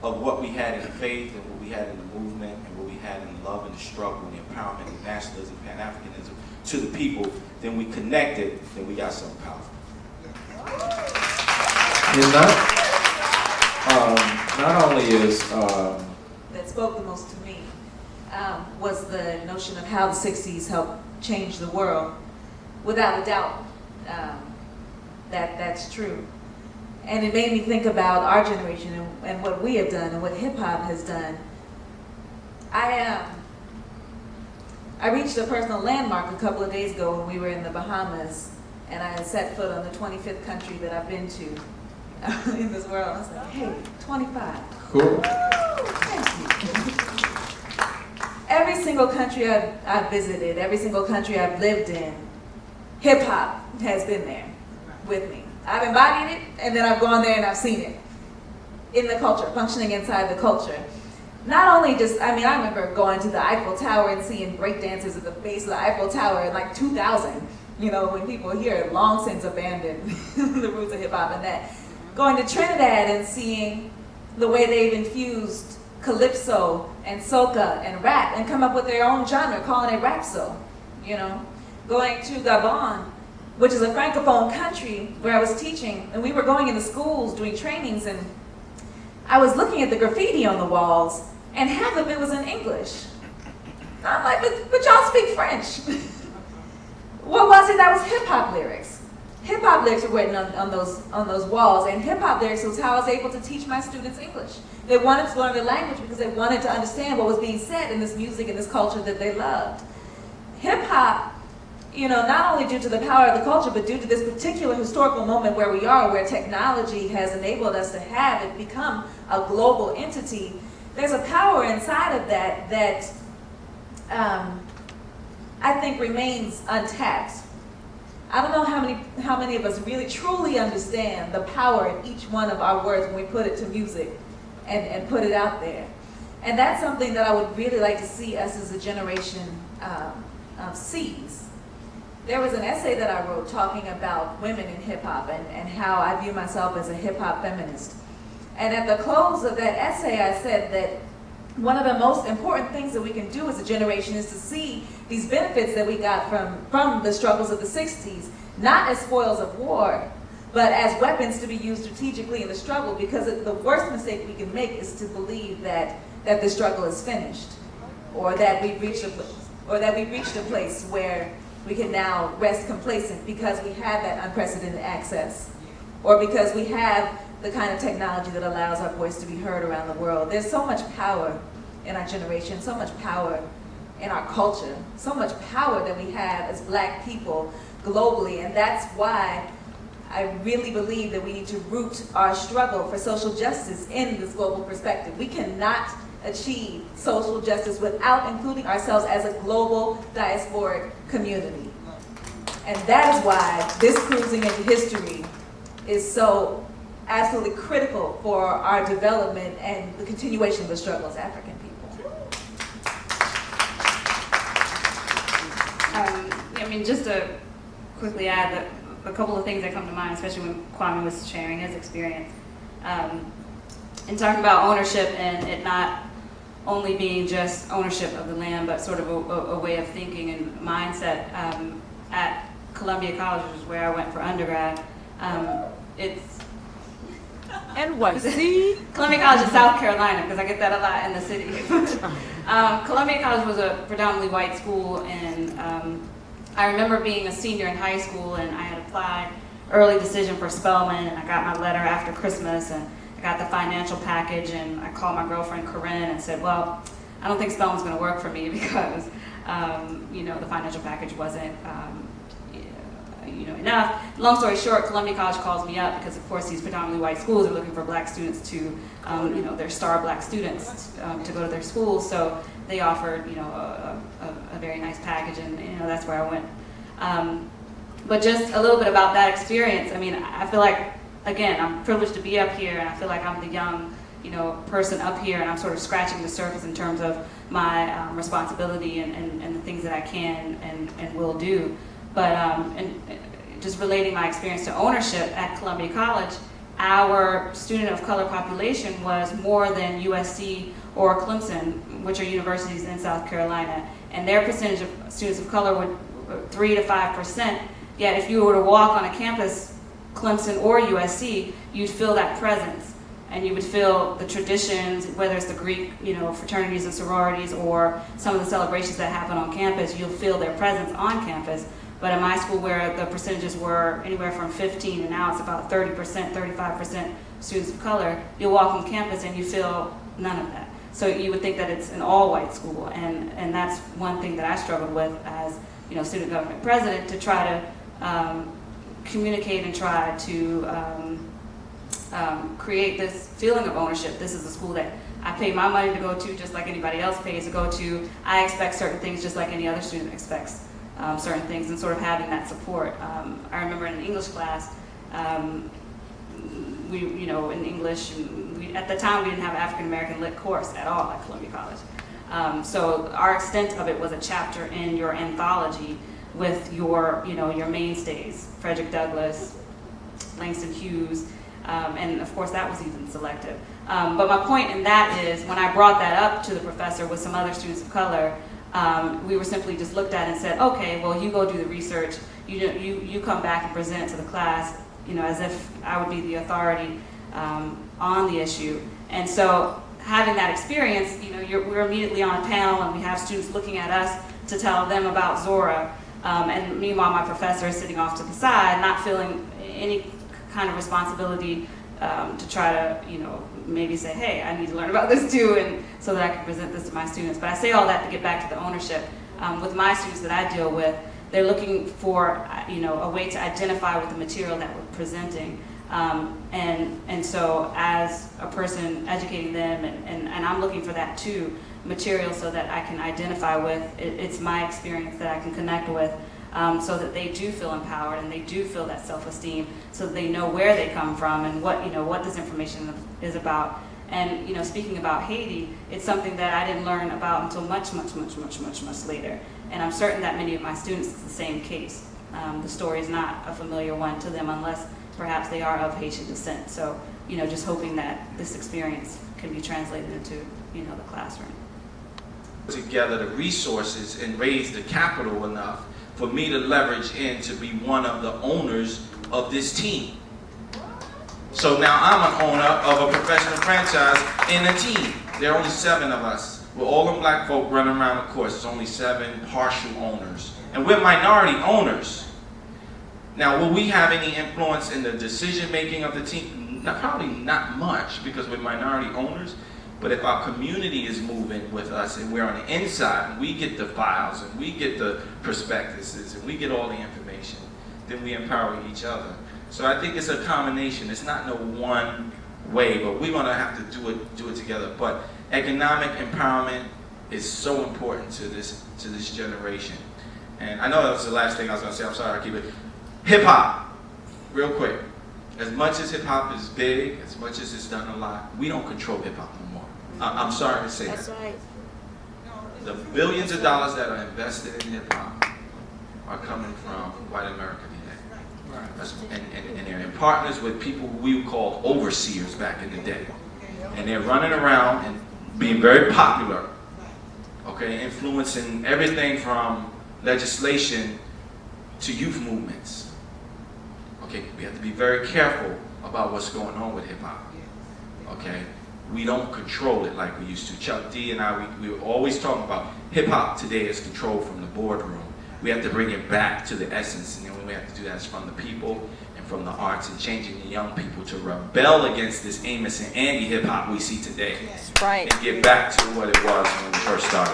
of what we had in faith and what we had in the movement and what we had in love and the struggle and the empowerment and nationalism, Pan-Africanism to the people, then we connected, then we got something powerful. And not only is that spoke the most to me was the notion of how the 60s helped change the world. Without a doubt, that's true. And it made me think about our generation and what we have done and what hip hop has done. I reached a personal landmark a couple of days ago when we were in the Bahamas, and I had set foot on the 25th country that I've been to in this world. I was like, hey, 25. cool. Thank you. Every single country I've visited, every single country I've lived in, hip hop has been there with me. I've embodied it, and then I've gone there and I've seen it in the culture, functioning inside the culture. Not only just, I remember going to the Eiffel Tower and seeing breakdancers at the base of the Eiffel Tower in like 2000, you know, when people here had long since abandoned the roots of hip hop and that. Going to Trinidad and seeing the way they've infused calypso and soca and rap and come up with their own genre, calling it rapso, you know. Going to Gabon, which is a francophone country where I was teaching, and we were going into schools doing trainings, and I was looking at the graffiti on the walls, and half of it was in English. I'm like, but y'all speak French. What was it? That was hip-hop lyrics. Hip-hop lyrics were written on those walls, and hip-hop lyrics was how I was able to teach my students English. They wanted to learn the language because they wanted to understand what was being said in this music and this culture that they loved. Hip-hop, you know, not only due to the power of the culture, but due to this particular historical moment where we are, where technology has enabled us to have it become a global entity, there's a power inside of that I think remains untapped. I don't know how many of us really truly understand the power in each one of our words when we put it to music and put it out there. And that's something that I would really like to see us as a generation seize. There was an essay that I wrote talking about women in hip-hop and how I view myself as a hip-hop feminist. And at the close of that essay, I said that one of the most important things that we can do as a generation is to see these benefits that we got from the struggles of the 60s, not as spoils of war, but as weapons to be used strategically in the struggle, because the worst mistake we can make is to believe that the struggle is finished, or that we've reached a place where we can now rest complacent because we have that unprecedented access, or because we have the kind of technology that allows our voice to be heard around the world. There's so much power in our generation, so much power in our culture, so much power that we have as Black people globally, and that's why I really believe that we need to root our struggle for social justice in this global perspective. We cannot achieve social justice without including ourselves as a global diasporic community. And that is why this cruising into history is so absolutely critical for our development and the continuation of the struggle as African people. Just to quickly add that a couple of things that come to mind, especially when Kwame was sharing his experience, and talking about ownership and it not only being just ownership of the land, but sort of a way of thinking and mindset. At Columbia College, which is where I went for undergrad, NYC? Columbia College in South Carolina, because I get that a lot in the city. Columbia College was a predominantly white school, and I remember being a senior in high school, and I had applied early decision for Spelman, and I got my letter after Christmas, and I got the financial package, and I called my girlfriend Corinne and said, well, I don't think Spelman's going to work for me because, you know, the financial package wasn't, you know, enough. Long story short, Columbia College calls me up because, of course, these predominantly white schools are looking for black students to, you know, their star black students to go to their schools. So they offered, you know, a very nice package, and, you know, that's where I went. But just a little bit about that experience. I mean, I feel like, again, I'm privileged to be up here, and I feel like I'm the young, you know, person up here, and I'm sort of scratching the surface in terms of my responsibility and the things that I can and will do. But and just relating my experience to ownership at Columbia College, our student of color population was more than USC or Clemson, which are universities in South Carolina, and their percentage of students of color were 3 to 5%. Yet if you were to walk on a campus, Clemson or USC, you'd feel that presence, and you would feel the traditions, whether it's the Greek, you know, fraternities and sororities, or some of the celebrations that happen on campus. You'll feel their presence on campus. But in my school, where the percentages were anywhere from 15 and now it's about 30%, 35% students of color, you'll walk on campus and you feel none of that. So you would think that it's an all-white school, and that's one thing that I struggled with as, you know, student government president, to try to communicate and try to create this feeling of ownership. This is a school that I pay my money to go to just like anybody else pays to go to. I expect certain things just like any other student expects certain things, and sort of having that support. I remember in an English class, we, you know, in English, at the time we didn't have African American lit course at all at Columbia College. So our extent of it was a chapter in your anthology with your, you know, your mainstays, Frederick Douglass, Langston Hughes, and of course that was even selective. But my point in that is, when I brought that up to the professor with some other students of color, we were simply just looked at and said, okay, well, you go do the research, you come back and present it to the class, you know, as if I would be the authority on the issue. And so having that experience, you know, we're immediately on a panel, and we have students looking at us to tell them about Zora. And meanwhile, my professor is sitting off to the side, not feeling any kind of responsibility to try to, you know, maybe say, hey, I need to learn about this too, and so that I can present this to my students. But I say all that to get back to the ownership. With my students that I deal with, they're looking for, you know, a way to identify with the material that we're presenting. And so as a person educating them, and I'm looking for that too, material so that I can identify with, it's my experience that I can connect with, so that they do feel empowered and they do feel that self-esteem, so that they know where they come from and what, you know, what this information is about. And, you know, speaking about Haiti, it's something that I didn't learn about until much later. And I'm certain that many of my students, it's the same case. The story is not a familiar one to them unless perhaps they are of Haitian descent. So, you know, just hoping that this experience can be translated into, you know, the classroom. Together the resources and raise the capital enough for me to leverage in to be one of the owners of this team. So now I'm an owner of a professional franchise in a team. There are only 7 of us. We're all them black folk running around the course. There's only 7 partial owners. And we're minority owners. Now, will we have any influence in the decision making of the team? Probably not much, because we're minority owners. But if our community is moving with us and we're on the inside and we get the files and we get the prospectuses and we get all the information, then we empower each other. So I think it's a combination. It's not no one way, but we're gonna have to do it together. But economic empowerment is so important to this generation. And I know that was the last thing I was gonna say. I'm sorry, I keep it. Hip hop, real quick. As much as hip hop is big, as much as it's done a lot, we don't control hip hop no more. I'm sorry to say that. That's right. The billions of dollars that are invested in hip hop are coming from white America today. And they're in partners with people who we would call overseers back in the day. And they're running around and being very popular, okay, influencing everything from legislation to youth movements. Okay, we have to be very careful about what's going on with hip hop. Okay? We don't control it like we used to. Chuck D and I, we were always talking about hip hop today is controlled from the boardroom. We have to bring it back to the essence, and then we have to do that is from the people and from the arts and changing the young people to rebel against this Amos and Andy hip hop we see today. That's right. And get back to what it was when we first started.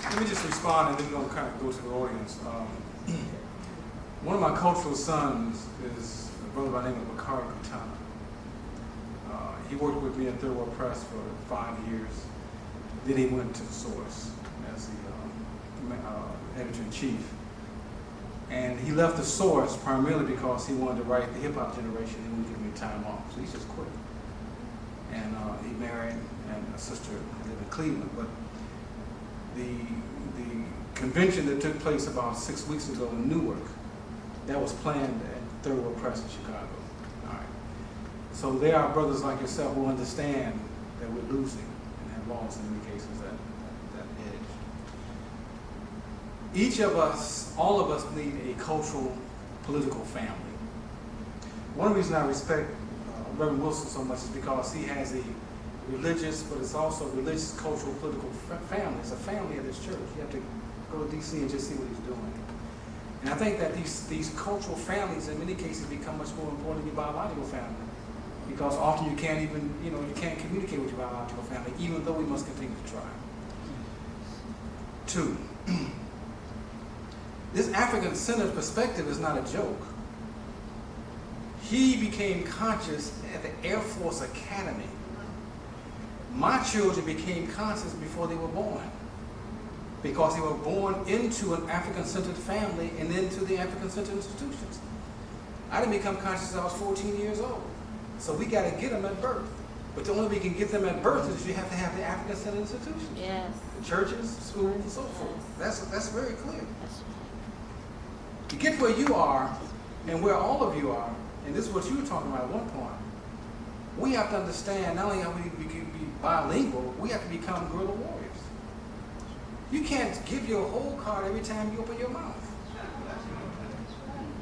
Let me just respond, and then we're going to kind of go to the audience. One of my cultural sons is a brother by the name of Bakari Kutana. He worked with me at Third World Press for 5 years. Then he went to the Source as the editor-in-chief. And he left the Source primarily because he wanted to write the hip-hop generation. He wouldn't give me time off, so he just quit. And he married, and a sister lived in Cleveland. But the convention that took place about 6 weeks ago in Newark, that was planned at Third World Press in Chicago. All right. So there are brothers like yourself who understand that we're losing and have lost in many cases that edge. Each of us, all of us need a cultural, political family. One of the reasons I respect Reverend Wilson so much is because he has a religious, but it's also religious, cultural, political family. It's a family at his church. You have to go to D.C. and just see what he's doing. And I think that these cultural families in many cases become much more important than your biological family. Because often you can't even, you can't communicate with your biological family, even though we must continue to try. 2, this African-centered perspective is not a joke. He became conscious at the Air Force Academy. My children became conscious before they were born, because they were born into an African-centered family and into the African-centered institutions. I didn't become conscious until I was 14 years old. So we got to get them at birth. But the only way we can get them at birth is you have to have the African-centered institutions. Yes. The churches, schools, and so forth. That's very clear. That's To get where you are and where all of you are, and this is what you were talking about at one point, we have to understand not only how we can be bilingual, we have to become guerrilla warriors. You can't give your whole card every time you open your mouth.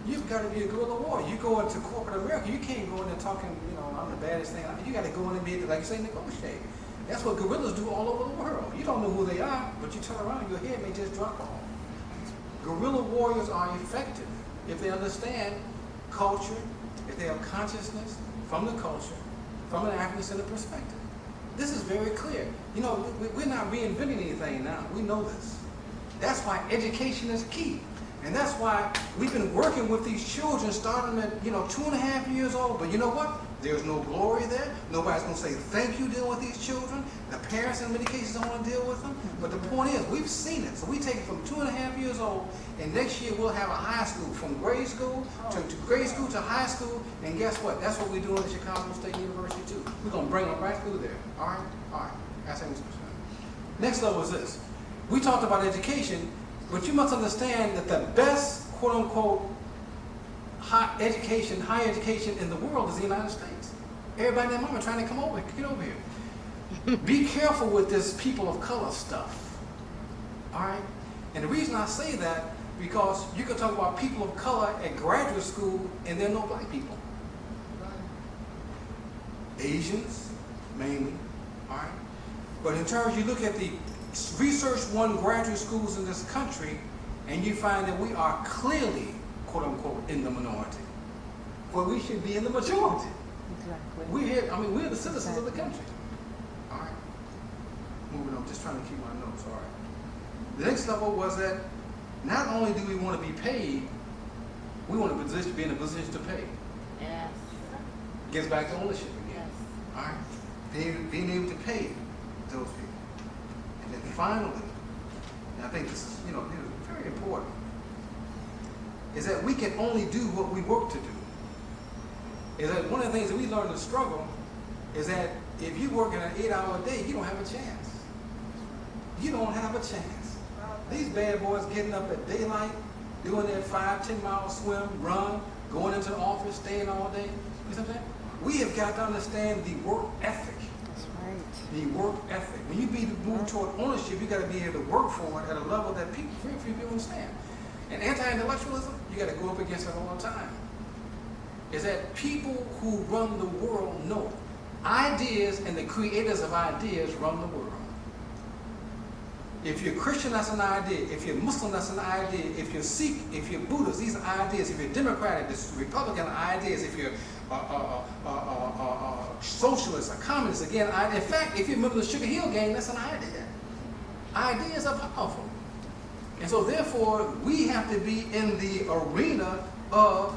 You've got to be a guerrilla warrior. You go into corporate America, you can't go in there talking, I'm the baddest thing. You got to go in and be, like you say, negotiate. That's what guerrillas do all over the world. You don't know who they are, but you turn around, your head may just drop off. Guerrilla warriors are effective if they understand culture, if they have consciousness from the culture, from an African-centered perspective. This is very clear. We're not reinventing anything now. We know this. That's why education is key. And that's why we've been working with these children starting at, 2.5 years old. But you know what? There's no glory there. Nobody's going to say thank you dealing with these children. The parents in many cases don't want to deal with them. But the point is, we've seen it. So we take it from 2.5 years old, and next year we'll have a high school, from grade school to high school. And guess what? That's what we're doing at Chicago State University too. We're going to bring them right through there. All right. That's 70%. Next level is this. We talked about education. But you must understand that the best, quote unquote, higher education in the world is the United States. Everybody and their mama trying to get over here. Be careful with this people of color stuff. All right? And the reason I say that, because you can talk about people of color at graduate school and there are no black people. Asians, mainly. All right? But in terms, you look at the Research 1 graduate schools in this country, and you find that we are clearly, quote unquote, in the minority, where we should be in the majority. Exactly. We're the citizens of the country. All right. Moving on, just trying to keep my notes. All right. The next level was that not only do we want to be paid, we want to be in a position to pay. Yes. Gets back to ownership again. Yes. All right. Being able to pay those people. And then finally, and I think this is, very important, is that we can only do what we work to do. Is that one of the things that we learn in the struggle is that if you work in an 8-hour day, you don't have a chance. You don't have a chance. These bad boys getting up at daylight, doing their 5-10 mile swim, run, going into the office, staying all day. You know what I'm saying? We have got to understand the work ethic. The work ethic. When you move toward ownership, you got to be able to work for it at a level that very few people understand. And anti-intellectualism, you got to go up against it all the time. is that people who run the world know it. Ideas and the creators of ideas run the world. If you're Christian, that's an idea. If you're Muslim, that's an idea. If you're Sikh, if you're Buddhist, these are ideas. If you're Democratic, this Republican, ideas. If you're socialist, a communist, again, in fact, if you're a member of the Sugar Hill Gang, that's an idea. Ideas are powerful. And so therefore, we have to be in the arena of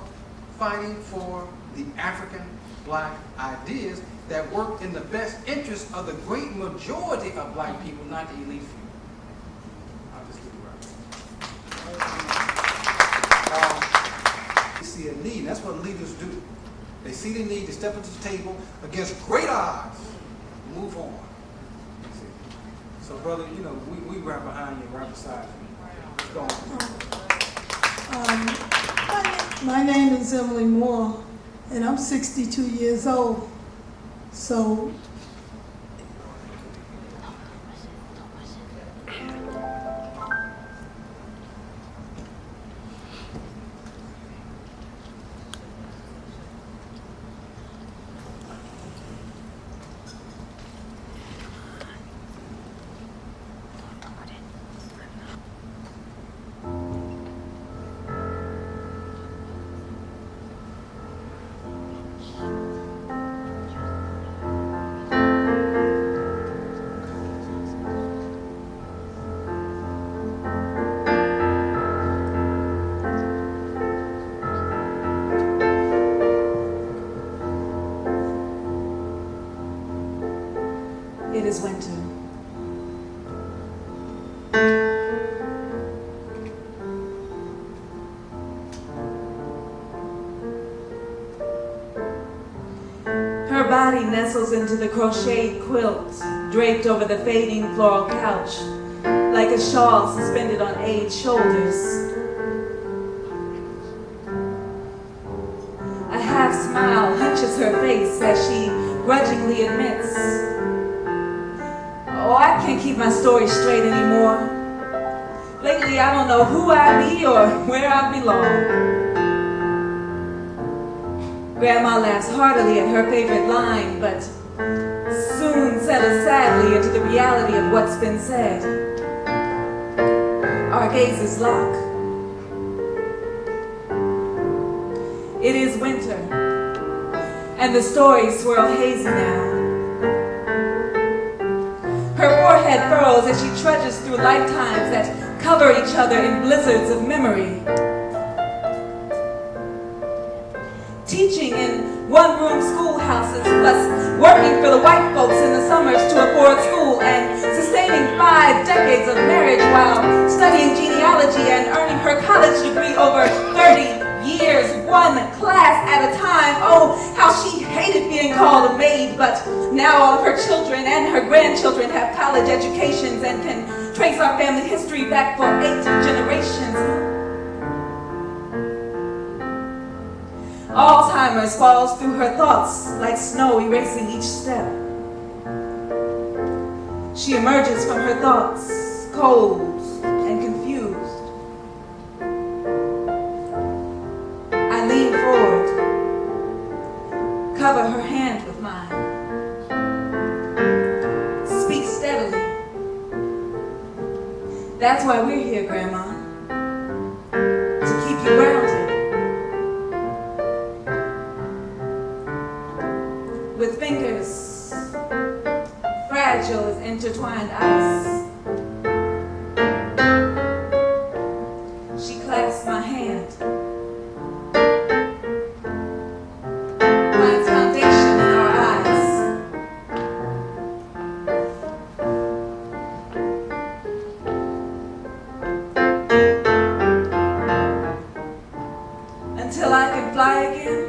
fighting for the African black ideas that work in the best interest of the great majority of black people, not the elite few. I'll just leave it right there. They see a need, and that's what leaders do. They see the need to step up to the table against great odds, move on. See? So brother, you know, we right behind you, right beside you. Go on. My name is Emily Moore, and I'm 62 years old. So It is winter. Her body nestles into the crocheted quilt draped over the fading floral couch, like a shawl suspended on aged shoulders. A half smile hunches her face as she grudgingly admits, "Oh, I can't keep my story straight anymore. Lately, I don't know who I be or where I belong." Grandma laughs heartily at her favorite line, but soon settles sadly into the reality of what's been said. Our gazes lock. It is winter, and the stories swirl hazy now. Her forehead furrows as she trudges through lifetimes that cover each other in blizzards of memory. Teaching in one-room schoolhouses, plus working for the white folks in the summers to afford school, and sustaining 5 decades of marriage while studying genealogy and earning her college degree over 30 years, one class at a time. Oh, how she hated being called a maid, but now all of her children and her grandchildren have college educations and can trace our family history back for 8 generations. Alzheimer's falls through her thoughts like snow erasing each step. She emerges from her thoughts, cold and confused. I lean forward, cover her hand with mine, speak steadily. That's why we're here, Grandma, to keep you grounded. With fingers fragile as intertwined ice, she clasps my hand, finds foundation in our eyes. Until I can fly again,